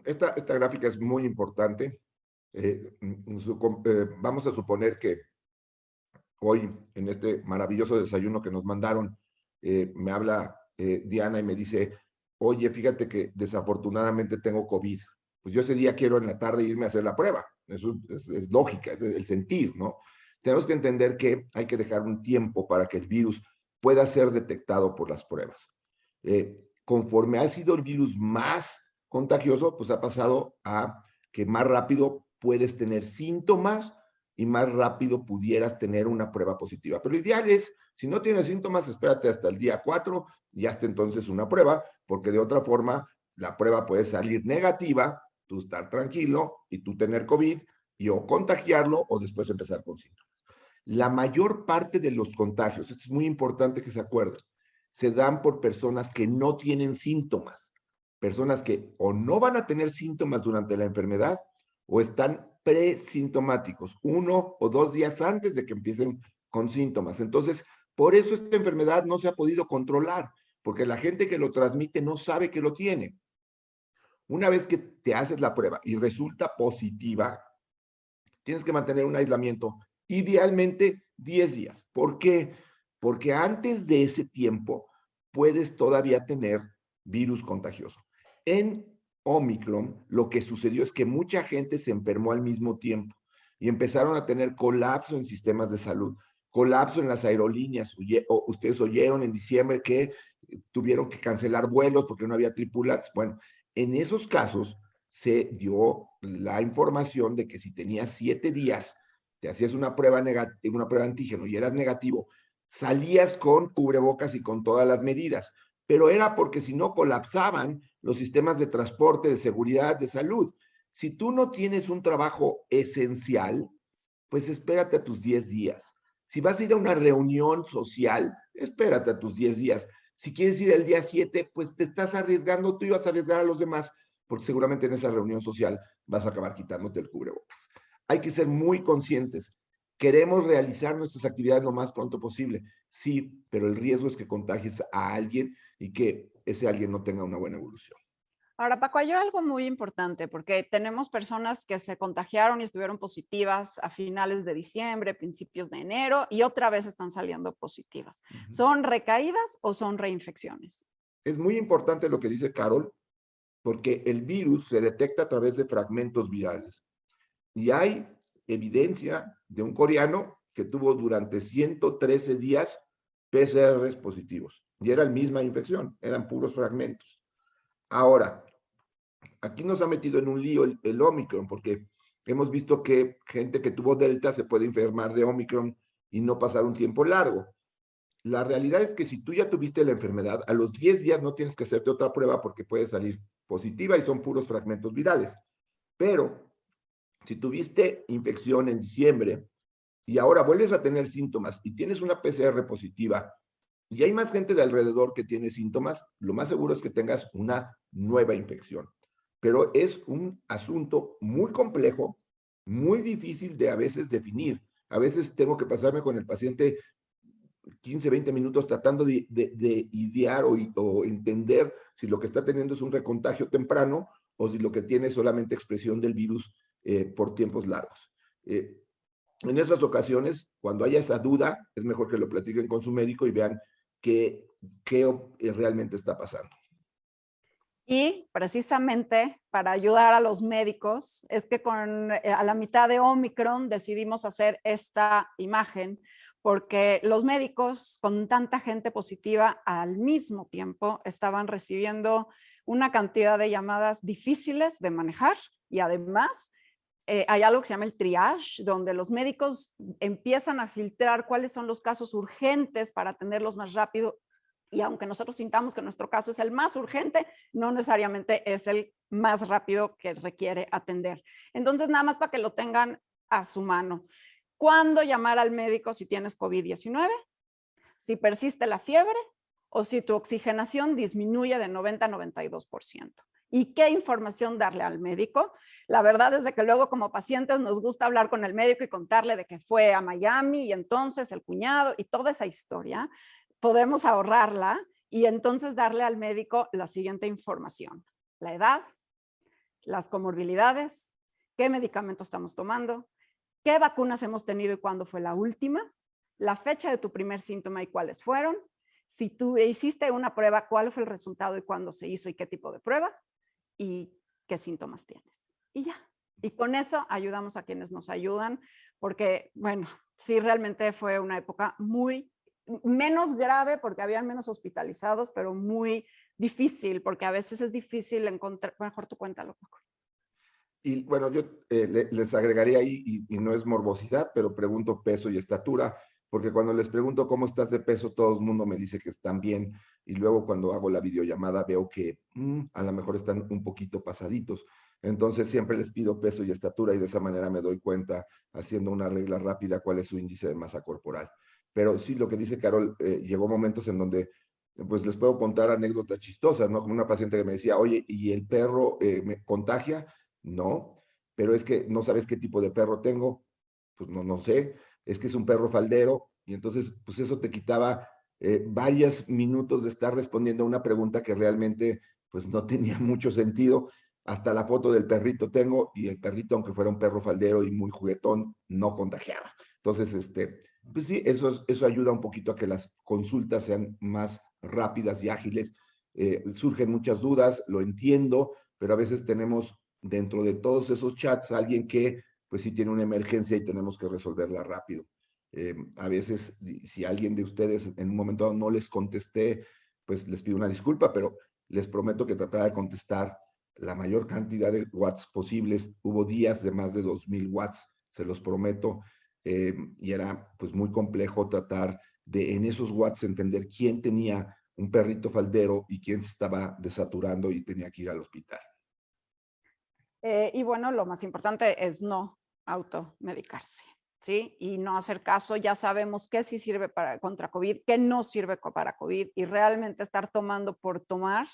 Esta gráfica es muy importante. Vamos a suponer que hoy, en este maravilloso desayuno que nos mandaron, me habla Diana y me dice, oye, fíjate que desafortunadamente tengo COVID. Pues yo ese día quiero en la tarde irme a hacer la prueba. Eso es lógica, es el sentir, ¿no? Tenemos que entender que hay que dejar un tiempo para que el virus pueda ser detectado por las pruebas. Conforme ha sido el virus más contagioso, pues ha pasado a que más rápido puedes tener síntomas y más rápido pudieras tener una prueba positiva. Pero lo ideal es, si no tienes síntomas, espérate hasta el día 4 y hasta entonces una prueba, porque de otra forma la prueba puede salir negativa, tú estar tranquilo y tú tener COVID y o contagiarlo o después empezar con síntomas. La mayor parte de los contagios, esto es muy importante que se acuerden, se dan por personas que no tienen síntomas, personas que o no van a tener síntomas durante la enfermedad o están presintomáticos, 1 o 2 días antes de que empiecen con síntomas. Entonces, por eso esta enfermedad no se ha podido controlar, porque la gente que lo transmite no sabe que lo tiene. Una vez que te haces la prueba y resulta positiva, tienes que mantener un aislamiento, idealmente 10 días. ¿Por qué? Porque antes de ese tiempo puedes todavía tener virus contagioso. En Omicron, lo que sucedió es que mucha gente se enfermó al mismo tiempo y empezaron a tener colapso en sistemas de salud, colapso en las aerolíneas. Ustedes oyeron en diciembre que tuvieron que cancelar vuelos porque no había tripulantes. Bueno, en esos casos se dio la información de que si tenías 7 días, te hacías una prueba antígeno y eras negativo, salías con cubrebocas y con todas las medidas, pero era porque si no colapsaban los sistemas de transporte, de seguridad, de salud. Si tú no tienes un trabajo esencial, pues espérate a tus 10 días. Si vas a ir a una reunión social, espérate a tus 10 días. Si quieres ir el día 7, pues te estás arriesgando, tú ibas a arriesgar a los demás, porque seguramente en esa reunión social vas a acabar quitándote el cubrebocas. Hay que ser muy conscientes. Queremos realizar nuestras actividades lo más pronto posible, sí, pero el riesgo es que contagies a alguien y que ese alguien no tenga una buena evolución. Ahora, Paco, hay algo muy importante porque tenemos personas que se contagiaron y estuvieron positivas a finales de diciembre, principios de enero y otra vez están saliendo positivas. ¿Son recaídas o son reinfecciones? Es muy importante lo que dice Carol, porque el virus se detecta a través de fragmentos virales. Y hay evidencia de un coreano que tuvo durante 113 días PCRs positivos. Y era la misma infección, eran puros fragmentos. Ahora, aquí nos ha metido en un lío el Omicron, porque hemos visto que gente que tuvo Delta se puede enfermar de Omicron y no pasar un tiempo largo. La realidad es que si tú ya tuviste la enfermedad, a los 10 días no tienes que hacerte otra prueba porque puede salir positiva y son puros fragmentos virales. Pero si tuviste infección en diciembre y ahora vuelves a tener síntomas y tienes una PCR positiva y hay más gente de alrededor que tiene síntomas, lo más seguro es que tengas una nueva infección. Pero es un asunto muy complejo, muy difícil de a veces definir. A veces tengo que pasarme con el paciente 15, 20 minutos tratando de idear o entender si lo que está teniendo es un recontagio temprano o si lo que tiene es solamente expresión del virus por tiempos largos. En esas ocasiones, cuando haya esa duda, es mejor que lo platiquen con su médico y vean qué realmente está pasando. Y precisamente para ayudar a los médicos es que a la mitad de Omicron decidimos hacer esta imagen porque los médicos con tanta gente positiva al mismo tiempo estaban recibiendo una cantidad de llamadas difíciles de manejar y además hay algo que se llama el triage, donde los médicos empiezan a filtrar cuáles son los casos urgentes para atenderlos más rápido. Y aunque nosotros sintamos que nuestro caso es el más urgente, no necesariamente es el más rápido que requiere atender. Entonces, nada más para que lo tengan a su mano. ¿Cuándo llamar al médico si tienes COVID-19? Si persiste la fiebre o si tu oxigenación disminuye de 90 a 92%. ¿Y qué información darle al médico? La verdad es de que luego como pacientes nos gusta hablar con el médico y contarle de que fue a Miami y entonces el cuñado y toda esa historia. Podemos ahorrarla y entonces darle al médico la siguiente información: la edad, las comorbilidades, qué medicamentos estamos tomando, qué vacunas hemos tenido y cuándo fue la última, la fecha de tu primer síntoma y cuáles fueron, si tú hiciste una prueba, cuál fue el resultado y cuándo se hizo y qué tipo de prueba y qué síntomas tienes. Y ya. Y con eso ayudamos a quienes nos ayudan, porque, bueno, sí, realmente fue una época muy menos grave porque habían menos hospitalizados, pero muy difícil, porque a veces es difícil encontrar, mejor tú cuéntalo, Paco. Y bueno, yo les agregaría ahí, y no es morbosidad, pero pregunto peso y estatura, porque cuando les pregunto cómo estás de peso, todo el mundo me dice que están bien, y luego cuando hago la videollamada veo que a lo mejor están un poquito pasaditos. Entonces siempre les pido peso y estatura y de esa manera me doy cuenta, haciendo una regla rápida, cuál es su índice de masa corporal. Pero sí, lo que dice Carol, llegó momentos en donde pues les puedo contar anécdotas chistosas, ¿no? Como una paciente que me decía, oye, ¿y el perro me contagia? No, pero es que no sabes qué tipo de perro tengo, pues no sé, es que es un perro faldero, y entonces, pues eso te quitaba varios minutos de estar respondiendo a una pregunta que realmente, pues no tenía mucho sentido. Hasta la foto del perrito tengo, y el perrito, aunque fuera un perro faldero y muy juguetón, no contagiaba. Entonces, pues sí, eso ayuda un poquito a que las consultas sean más rápidas y ágiles. Surgen muchas dudas, lo entiendo, pero a veces tenemos dentro de todos esos chats alguien que pues sí tiene una emergencia y tenemos que resolverla rápido. A veces, si alguien de ustedes en un momento dado no les contesté, pues les pido una disculpa, pero les prometo que trataré de contestar la mayor cantidad de watts posibles. Hubo días de más de 2000 watts, se los prometo, y era pues muy complejo tratar de en esos watts entender quién tenía un perrito faldero y quién se estaba desaturando y tenía que ir al hospital. Y bueno, lo más importante es no automedicarse, ¿sí? Y no hacer caso. Ya sabemos qué sí sirve contra COVID, qué no sirve para COVID, y realmente estar tomando por tomar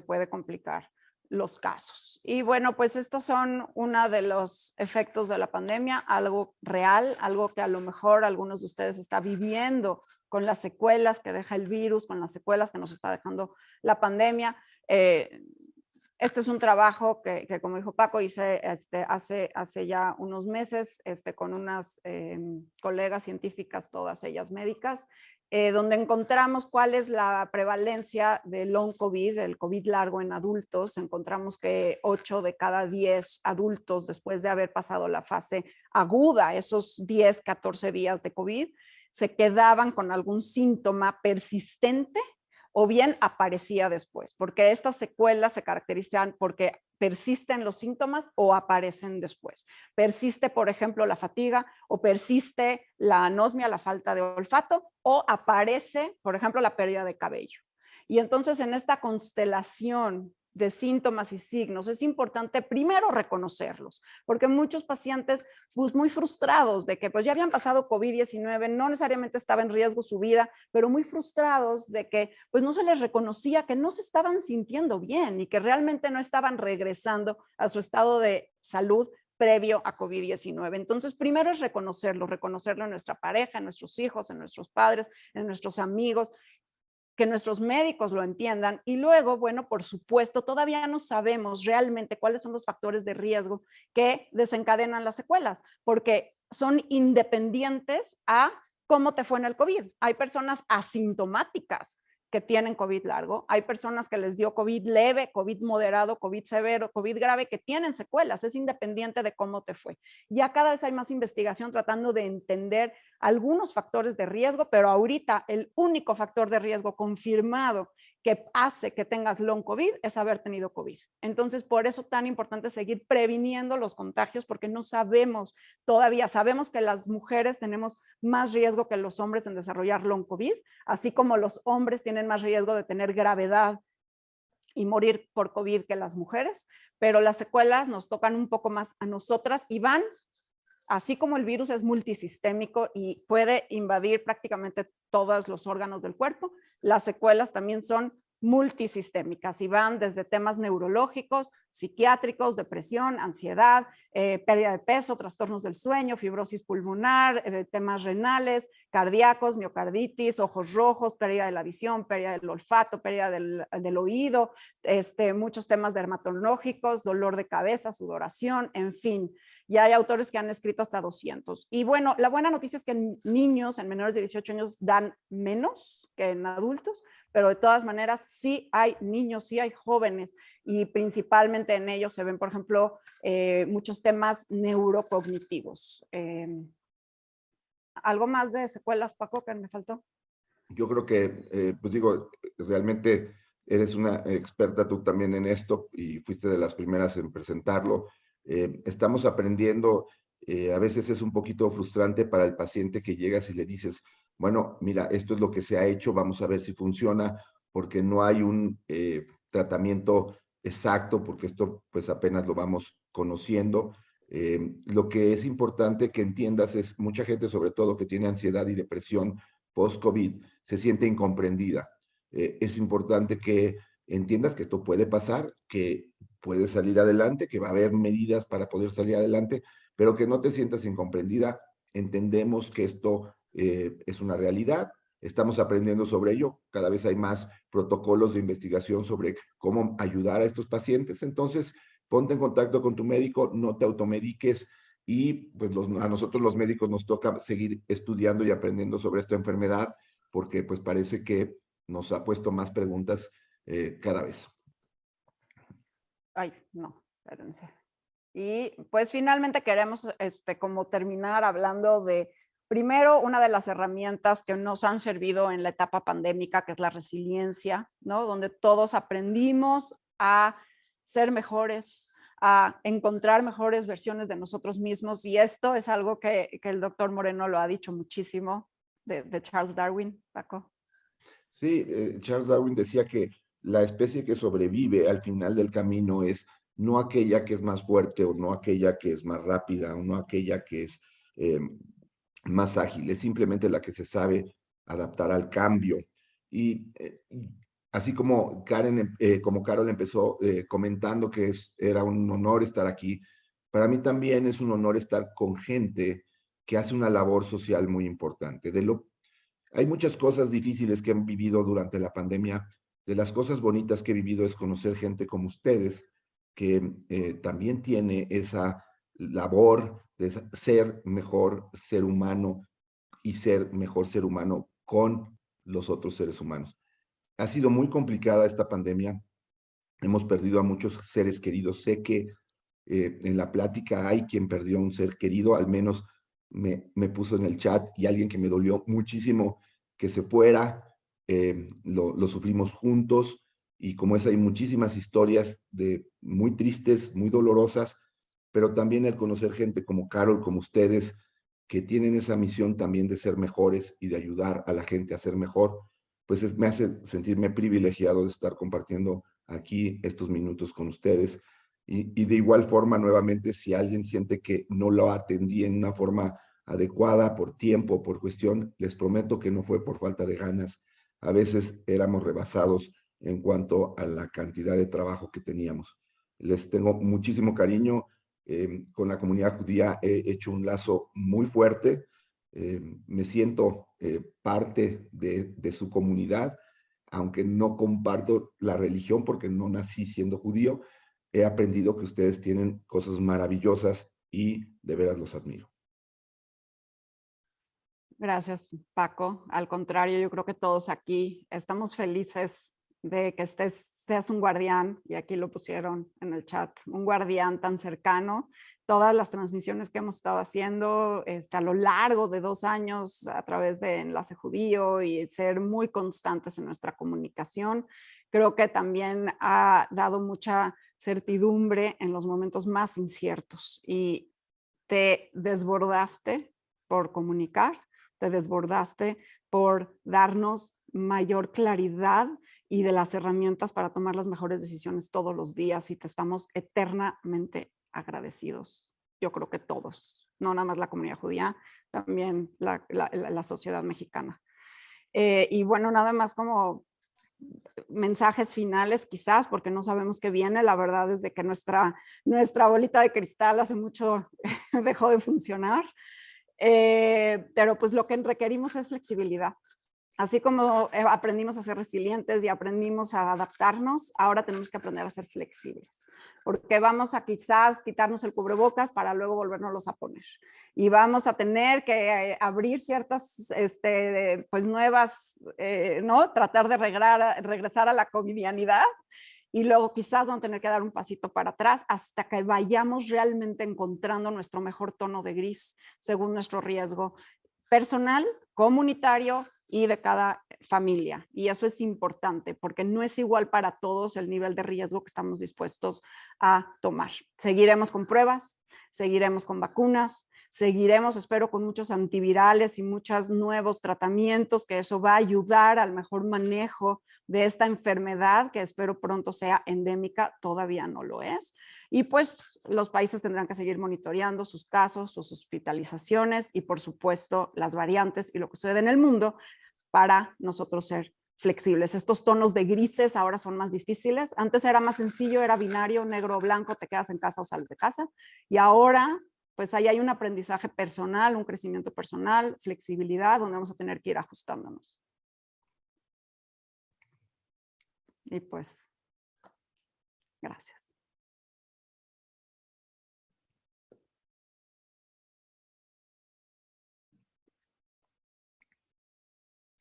puede complicar los casos. Y bueno, pues estos son uno de los efectos de la pandemia, algo real, algo que a lo mejor algunos de ustedes están viviendo con las secuelas que deja el virus, con las secuelas que nos está dejando la pandemia. Este es un trabajo que como dijo Paco, hice hace ya unos meses con unas colegas científicas, todas ellas médicas, donde encontramos cuál es la prevalencia del long COVID, el COVID largo en adultos. Encontramos que 8 de cada 10 adultos, después de haber pasado la fase aguda, esos 10, 14 días de COVID, se quedaban con algún síntoma persistente o bien aparecía después, porque estas secuelas se caracterizan porque persisten los síntomas o aparecen después. Persiste, por ejemplo, la fatiga, o persiste la anosmia, la falta de olfato, o aparece, por ejemplo, la pérdida de cabello. Y entonces en esta constelación de síntomas y signos es importante primero reconocerlos, porque muchos pacientes pues muy frustrados de que pues ya habían pasado COVID-19, no necesariamente estaba en riesgo su vida, pero muy frustrados de que pues no se les reconocía, que no se estaban sintiendo bien y que realmente no estaban regresando a su estado de salud previo a COVID-19. Entonces, primero es reconocerlo en nuestra pareja, en nuestros hijos, en nuestros padres, en nuestros amigos, que nuestros médicos lo entiendan. Y luego, bueno, por supuesto, todavía no sabemos realmente cuáles son los factores de riesgo que desencadenan las secuelas, porque son independientes a cómo te fue en el COVID. Hay personas asintomáticas que tienen COVID largo, hay personas que les dio COVID leve, COVID moderado, COVID severo, COVID grave, que tienen secuelas, es independiente de cómo te fue. Ya cada vez hay más investigación tratando de entender algunos factores de riesgo, pero ahorita el único factor de riesgo confirmado que hace que tengas long COVID es haber tenido COVID. Entonces, por eso tan importante seguir previniendo los contagios, porque no sabemos todavía, sabemos que las mujeres tenemos más riesgo que los hombres en desarrollar long COVID, así como los hombres tienen más riesgo de tener gravedad y morir por COVID que las mujeres, pero las secuelas nos tocan un poco más a nosotras y van, así como el virus es multisistémico y puede invadir prácticamente todos los órganos del cuerpo, las secuelas también son multisistémicas y van desde temas neurológicos, psiquiátricos, depresión, ansiedad, pérdida de peso, trastornos del sueño, fibrosis pulmonar, temas renales, cardíacos, miocarditis, ojos rojos, pérdida de la visión, pérdida del olfato, pérdida del oído, muchos temas dermatológicos, dolor de cabeza, sudoración, en fin. Ya hay autores que han escrito hasta 200. Y bueno, la buena noticia es que en niños, en menores de 18 años, dan menos que en adultos, pero de todas maneras sí hay niños, sí hay jóvenes, y principalmente en ellos se ven, por ejemplo, muchos temas neurocognitivos. ¿Algo más de secuelas, Paco, que me faltó? Yo creo que, pues digo, realmente eres una experta tú también en esto y fuiste de las primeras en presentarlo. Estamos aprendiendo, a veces es un poquito frustrante para el paciente que llegas y le dices, bueno, mira, esto es lo que se ha hecho, vamos a ver si funciona, porque no hay un tratamiento exacto, porque esto pues apenas lo vamos conociendo. Lo que es importante que entiendas es, mucha gente, sobre todo que tiene ansiedad y depresión post-COVID, se siente incomprendida. Es importante que entiendas que esto puede pasar, que puedes salir adelante, que va a haber medidas para poder salir adelante, pero que no te sientas incomprendida. Entendemos que esto es una realidad, estamos aprendiendo sobre ello, cada vez hay más protocolos de investigación sobre cómo ayudar a estos pacientes, entonces ponte en contacto con tu médico, no te automediques, y pues a nosotros los médicos nos toca seguir estudiando y aprendiendo sobre esta enfermedad, porque pues parece que nos ha puesto más preguntas cada vez. Ay, no, espérense. Y pues finalmente queremos como terminar hablando de, primero, una de las herramientas que nos han servido en la etapa pandémica, que es la resiliencia, ¿no? Donde todos aprendimos a ser mejores, a encontrar mejores versiones de nosotros mismos. Y esto es algo que el doctor Moreno lo ha dicho muchísimo de Charles Darwin, Paco. Sí, Charles Darwin decía que la especie que sobrevive al final del camino es no aquella que es más fuerte o no aquella que es más rápida o no aquella que es eh, más ágil, es simplemente la que se sabe adaptar al cambio. Y así como como Carol empezó comentando que era un honor estar aquí, para mí también es un honor estar con gente que hace una labor social muy importante. Hay muchas cosas difíciles que han vivido durante la pandemia. De las cosas bonitas que he vivido es conocer gente como ustedes, que también tiene esa labor de ser mejor ser humano y ser mejor ser humano con los otros seres humanos. Ha sido muy complicada esta pandemia. Hemos perdido a muchos seres queridos. Sé que en la plática hay quien perdió a un ser querido, al menos me puso en el chat, y alguien que me dolió muchísimo que se fuera, lo sufrimos juntos, y como es, hay muchísimas historias muy tristes, muy dolorosas, pero también el conocer gente como Carol, como ustedes, que tienen esa misión también de ser mejores y de ayudar a la gente a ser mejor, pues me hace sentirme privilegiado de estar compartiendo aquí estos minutos con ustedes. Y de igual forma, nuevamente, si alguien siente que no lo atendí en una forma adecuada por tiempo, por cuestión, les prometo que no fue por falta de ganas. A veces éramos rebasados en cuanto a la cantidad de trabajo que teníamos. Les tengo muchísimo cariño. Con la comunidad judía he hecho un lazo muy fuerte. Me siento parte de su comunidad, aunque no comparto la religión porque no nací siendo judío. He aprendido que ustedes tienen cosas maravillosas y de veras los admiro. Gracias, Paco. Al contrario, yo creo que todos aquí estamos felices de que seas un guardián, y aquí lo pusieron en el chat, un guardián tan cercano. Todas las transmisiones que hemos estado haciendo a lo largo de 2 años a través de Enlace Judío y ser muy constantes en nuestra comunicación, creo que también ha dado mucha certidumbre en los momentos más inciertos, y te desbordaste por comunicar, te desbordaste por darnos mayor claridad y de las herramientas para tomar las mejores decisiones todos los días, y te estamos eternamente agradecidos. Yo creo que todos, no nada más la comunidad judía, también la sociedad mexicana. Y bueno, nada más como mensajes finales quizás, porque no sabemos qué viene. La verdad es de que nuestra bolita de cristal hace mucho dejó de funcionar. Pero pues lo que requerimos es flexibilidad. Así como aprendimos a ser resilientes y aprendimos a adaptarnos, ahora tenemos que aprender a ser flexibles, porque vamos a quizás quitarnos el cubrebocas para luego volvernos a poner, y vamos a tener que abrir ciertas pues nuevas, ¿no? Tratar de regresar a la covidianidad, y luego quizás vamos a tener que dar un pasito para atrás hasta que vayamos realmente encontrando nuestro mejor tono de gris según nuestro riesgo personal, comunitario y de cada familia. Y eso es importante porque no es igual para todos el nivel de riesgo que estamos dispuestos a tomar. Seguiremos con pruebas, seguiremos con vacunas, seguiremos, espero, con muchos antivirales y muchos nuevos tratamientos, que eso va a ayudar al mejor manejo de esta enfermedad, que espero pronto sea endémica, todavía no lo es. Y pues los países tendrán que seguir monitoreando sus casos, sus hospitalizaciones y por supuesto las variantes y lo que sucede en el mundo para nosotros ser flexibles. Estos tonos de grises ahora son más difíciles. Antes era más sencillo, era binario, negro o blanco, te quedas en casa o sales de casa. Y ahora pues ahí hay un aprendizaje personal, un crecimiento personal, flexibilidad, donde vamos a tener que ir ajustándonos. Y pues, gracias.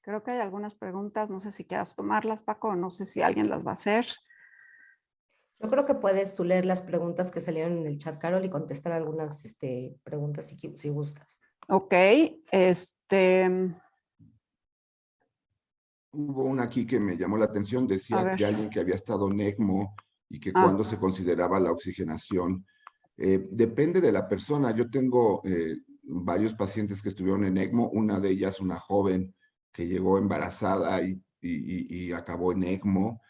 Creo que hay algunas preguntas, no sé si quieras tomarlas, Paco, o no sé si alguien las va a hacer. Yo creo que puedes tú leer las preguntas que salieron en el chat, Carol, y contestar algunas preguntas si gustas. Ok, Hubo una aquí que me llamó la atención, decía de alguien que había estado en ECMO y que cuando se consideraba la oxigenación. Depende de la persona. Yo tengo varios pacientes que estuvieron en ECMO, una de ellas una joven que llegó embarazada y y acabó en ECMO.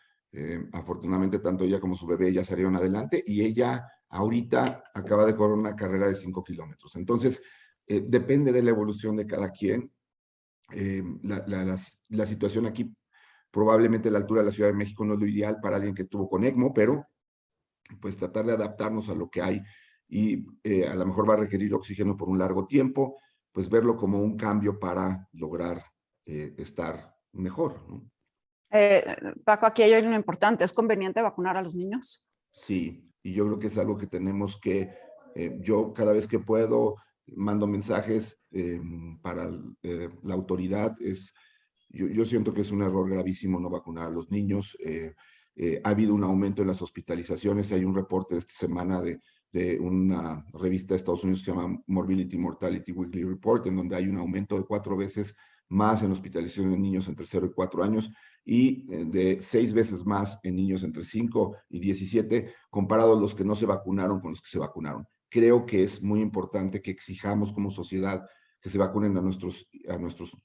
Afortunadamente, tanto ella como su bebé ya salieron adelante y ella ahorita acaba de correr una carrera de 5 kilómetros. Entonces, depende de la evolución de cada quien. La situación aquí, probablemente la altura de la Ciudad de México no es lo ideal para alguien que estuvo con ECMO, pero pues tratar de adaptarnos a lo que hay y a lo mejor va a requerir oxígeno por un largo tiempo, pues verlo como un cambio para lograr estar mejor, ¿no? Paco, aquí hay algo importante. ¿Es conveniente vacunar a los niños? Sí, y yo creo que es algo que tenemos que, yo cada vez que puedo mando mensajes para la autoridad. Yo siento que es un error gravísimo no vacunar a los niños. Ha habido un aumento en las hospitalizaciones. Hay un reporte de esta semana de una revista de Estados Unidos que se llama Morbidity Mortality Weekly Report, en donde hay un aumento de 4 veces más en hospitalización de niños entre 0 y 4 años y de 6 veces más en niños entre 5 y 17, comparado a los que no se vacunaron con los que se vacunaron. Creo que es muy importante que exijamos como sociedad que se vacunen a nuestros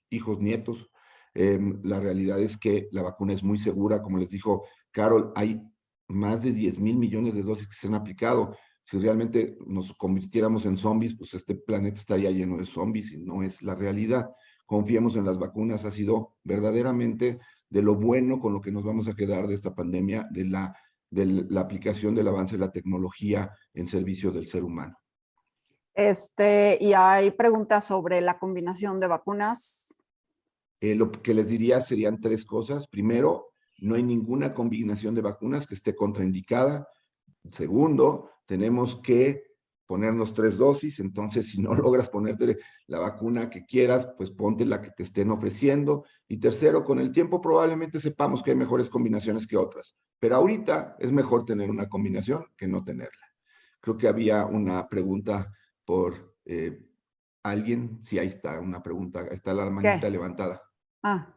hijos, nietos. La realidad es que la vacuna es muy segura, como les dijo Carol, hay más de 10,000 millones de dosis que se han aplicado. Si realmente nos convirtiéramos en zombies, pues este planeta estaría lleno de zombies y no es la realidad. Confiemos en las vacunas, ha sido verdaderamente de lo bueno con lo que nos vamos a quedar de esta pandemia, de la aplicación del avance de la tecnología en servicio del ser humano. Y hay preguntas sobre la combinación de vacunas. Lo que les diría serían 3 cosas. Primero, no hay ninguna combinación de vacunas que esté contraindicada. Segundo, tenemos que ponernos 3 dosis, entonces si no logras ponerte la vacuna que quieras, pues ponte la que te estén ofreciendo. Y tercero, con el tiempo probablemente sepamos que hay mejores combinaciones que otras, pero ahorita es mejor tener una combinación que no tenerla. Creo que había una pregunta por alguien. Sí, ahí está una pregunta, está la manita ¿Qué? levantada. Ah,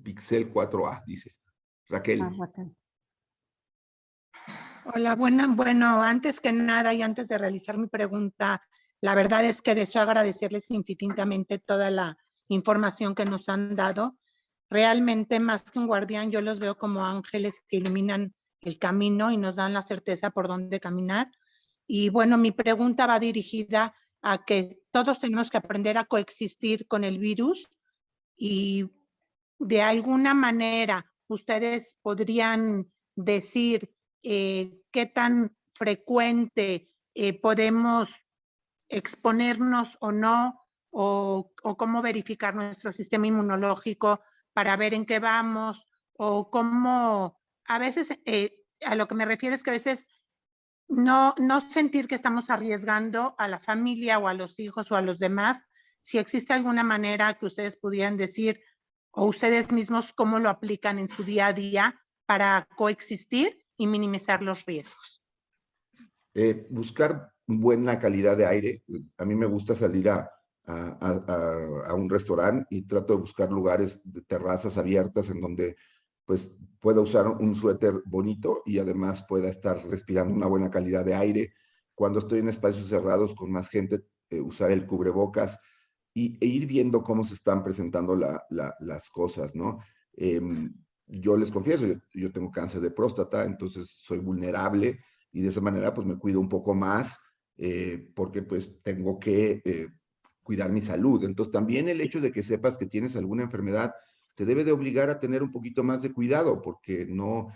Pixel 4A, dice. Raquel. Raquel. Hola, bueno, antes que nada y antes de realizar mi pregunta, la verdad es que deseo agradecerles infinitamente toda la información que nos han dado. Realmente, más que un guardián, yo los veo como ángeles que iluminan el camino y nos dan la certeza por dónde caminar. Y bueno, mi pregunta va dirigida a que todos tenemos que aprender a coexistir con el virus y de alguna manera ustedes podrían decir qué tan frecuente podemos exponernos o no, o cómo verificar nuestro sistema inmunológico para ver en qué vamos, o cómo, a veces, a lo que me refiero es que a veces no sentir que estamos arriesgando a la familia o a los hijos o a los demás. Si existe alguna manera que ustedes pudieran decir, o ustedes mismos cómo lo aplican en su día a día para coexistir y minimizar los riesgos. Buscar buena calidad de aire. A mí me gusta salir a un restaurante y trato de buscar lugares de terrazas abiertas en donde pues pueda usar un suéter bonito y además pueda estar respirando una buena calidad de aire. Cuando estoy en espacios cerrados con más gente, usar el cubrebocas e ir viendo cómo se están presentando las cosas, ¿no? Yo les confieso, yo tengo cáncer de próstata, entonces soy vulnerable y de esa manera pues me cuido un poco más porque pues tengo que cuidar mi salud. Entonces también el hecho de que sepas que tienes alguna enfermedad te debe de obligar a tener un poquito más de cuidado porque no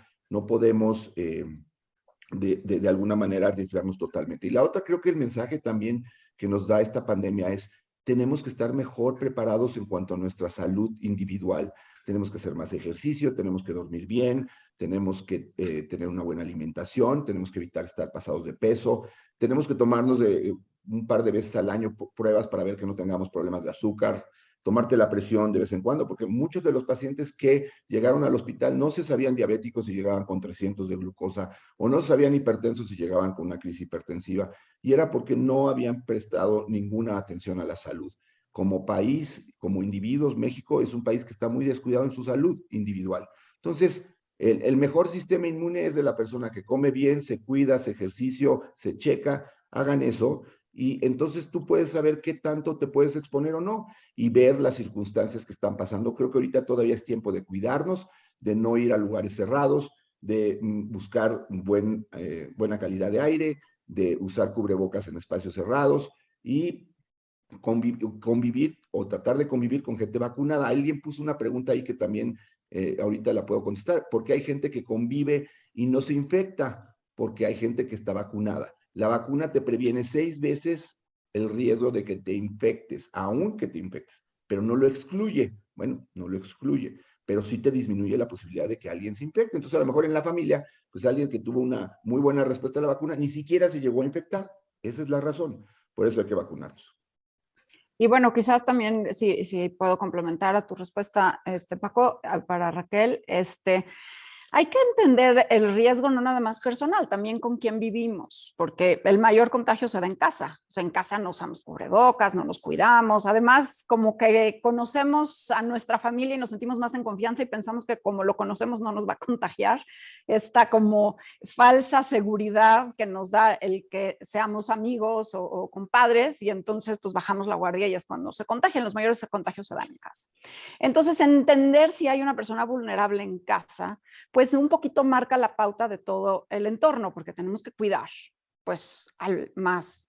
podemos de alguna manera arriesgarnos totalmente. Y la otra, creo que el mensaje también que nos da esta pandemia es: tenemos que estar mejor preparados en cuanto a nuestra salud individual. Tenemos que hacer más ejercicio, tenemos que dormir bien, tenemos que tener una buena alimentación, tenemos que evitar estar pasados de peso, tenemos que tomarnos un par de veces al año pruebas para ver que no tengamos problemas de azúcar, tomarte la presión de vez en cuando, porque muchos de los pacientes que llegaron al hospital no se sabían diabéticos y llegaban con 300 de glucosa, o no se sabían hipertensos y llegaban con una crisis hipertensiva, y era porque no habían prestado ninguna atención a la salud. Como país, como individuos, México es un país que está muy descuidado en su salud individual. Entonces, el mejor sistema inmune es de la persona que come bien, se cuida, hace ejercicio, se checa, hagan eso. y entonces tú puedes saber qué tanto te puedes exponer o no y ver las circunstancias que están pasando. Creo que ahorita todavía es tiempo de cuidarnos, de no ir a lugares cerrados, de buscar buena calidad de aire, de usar cubrebocas en espacios cerrados y convivir o tratar de convivir con gente vacunada. Alguien puso una pregunta ahí que también ahorita la puedo contestar, porque hay gente que convive y no se infecta, porque hay gente que está vacunada. La vacuna te previene 6 veces el riesgo de que te infectes, aunque te infectes, pero no lo excluye. Bueno, no lo excluye, pero sí te disminuye la posibilidad de que alguien se infecte. Entonces, a lo mejor en la familia, pues alguien que tuvo una muy buena respuesta a la vacuna, ni siquiera se llegó a infectar. Esa es la razón. Por eso hay que vacunarnos. Y bueno, quizás también, si puedo complementar a tu respuesta, Paco, para Raquel, hay que entender el riesgo no nada más personal, también con quién vivimos, porque el mayor contagio se da en casa. O sea, en casa no usamos cubrebocas, no nos cuidamos. Además, como que conocemos a nuestra familia y nos sentimos más en confianza y pensamos que como lo conocemos no nos va a contagiar. Esta como falsa seguridad que nos da el que seamos amigos o compadres y entonces pues bajamos la guardia y es cuando se contagian. Los mayores contagios se dan en casa. Entonces, entender si hay una persona vulnerable en casa, pues un poquito marca la pauta de todo el entorno, porque tenemos que cuidar pues al más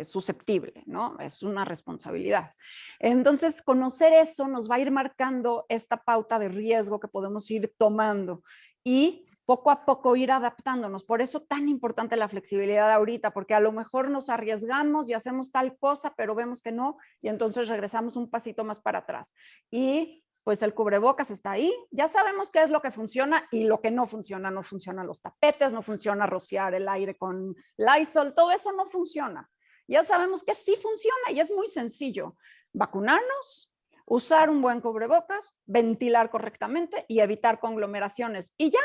susceptible, ¿no? Es una responsabilidad. Entonces, conocer eso nos va a ir marcando esta pauta de riesgo que podemos ir tomando y poco a poco ir adaptándonos. Por eso tan importante la flexibilidad ahorita, porque a lo mejor nos arriesgamos y hacemos tal cosa, pero vemos que no, y entonces regresamos un pasito más para atrás. Y pues el cubrebocas está ahí, ya sabemos qué es lo que funciona y lo que no funciona. No funcionan los tapetes, no funciona rociar el aire con Lysol, todo eso no funciona. Ya sabemos que sí funciona y es muy sencillo. Vacunarnos, usar un buen cubrebocas, ventilar correctamente y evitar conglomeraciones. Y ya,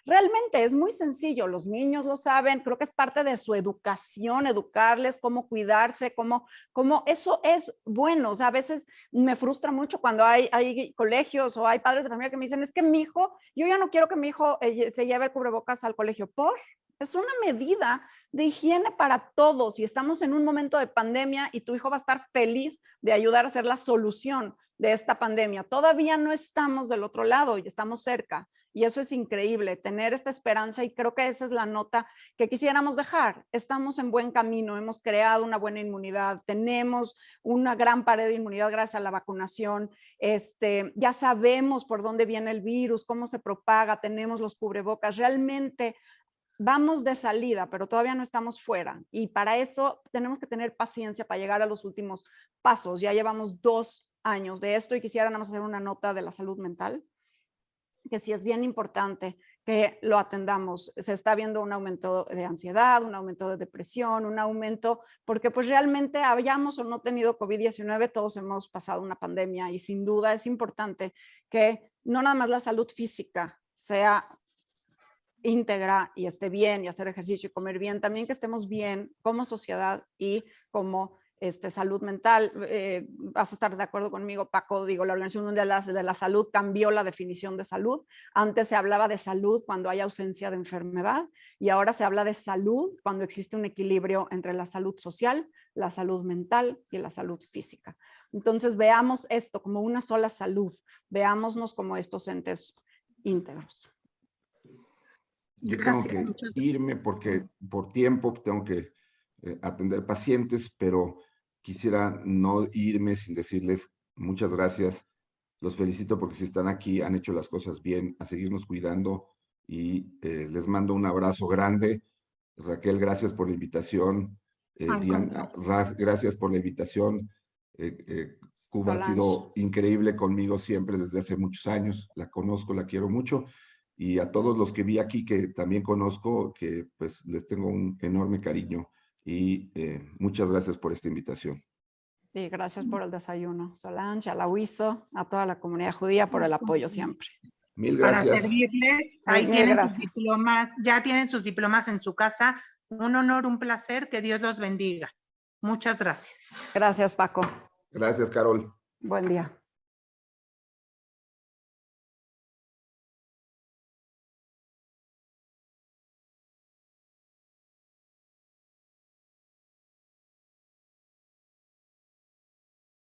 realmente es muy sencillo, los niños lo saben, creo que es parte de su educación, educarles cómo cuidarse, cómo eso es bueno. O sea, a veces me frustra mucho cuando hay colegios o hay padres de familia que me dicen, es que mi hijo, yo ya no quiero que mi hijo se lleve el cubrebocas al colegio. Es una medida de higiene para todos y estamos en un momento de pandemia y tu hijo va a estar feliz de ayudar a ser la solución de esta pandemia. Todavía no estamos del otro lado y estamos cerca. Y eso es increíble, tener esta esperanza, y creo que esa es la nota que quisiéramos dejar. Estamos en buen camino, hemos creado una buena inmunidad, tenemos una gran pared de inmunidad gracias a la vacunación, ya sabemos por dónde viene el virus, cómo se propaga, tenemos los cubrebocas, realmente vamos de salida, pero todavía no estamos fuera. Y para eso tenemos que tener paciencia para llegar a los últimos pasos. Ya llevamos 2 años de esto y quisiera nada más hacer una nota de la salud mental, que sí es bien importante que lo atendamos. Se está viendo un aumento de ansiedad, un aumento de depresión, un aumento, porque pues realmente hayamos o no tenido COVID-19, todos hemos pasado una pandemia y sin duda es importante que no nada más la salud física sea íntegra y esté bien y hacer ejercicio y comer bien, también que estemos bien como sociedad y como salud mental. Vas a estar de acuerdo conmigo, Paco, digo, la Organización Mundial de la Salud cambió la definición de salud. Antes se hablaba de salud cuando hay ausencia de enfermedad y ahora se habla de salud cuando existe un equilibrio entre la salud social, la salud mental y la salud física. Entonces veamos esto como una sola salud, veámonos como estos entes íntegros. Yo tengo que irme porque por tiempo tengo que atender pacientes, pero quisiera no irme sin decirles muchas gracias. Los felicito porque si están aquí han hecho las cosas bien, a seguirnos cuidando y les mando un abrazo grande. Raquel, gracias por la invitación. Diana, gracias por la invitación. Cuba ha sido increíble conmigo siempre desde hace muchos años. La conozco, la quiero mucho. Y a todos los que vi aquí que también conozco, que pues les tengo un enorme cariño y muchas gracias por esta invitación. Sí, gracias por el desayuno, Solange, a la UISO, a toda la comunidad judía por el apoyo siempre. Mil gracias. Para servirles, ahí tienen sus diplomas, ya tienen sus diplomas en su casa. Un honor, un placer, que Dios los bendiga. Muchas gracias. Gracias, Paco. Gracias, Carol. Buen día.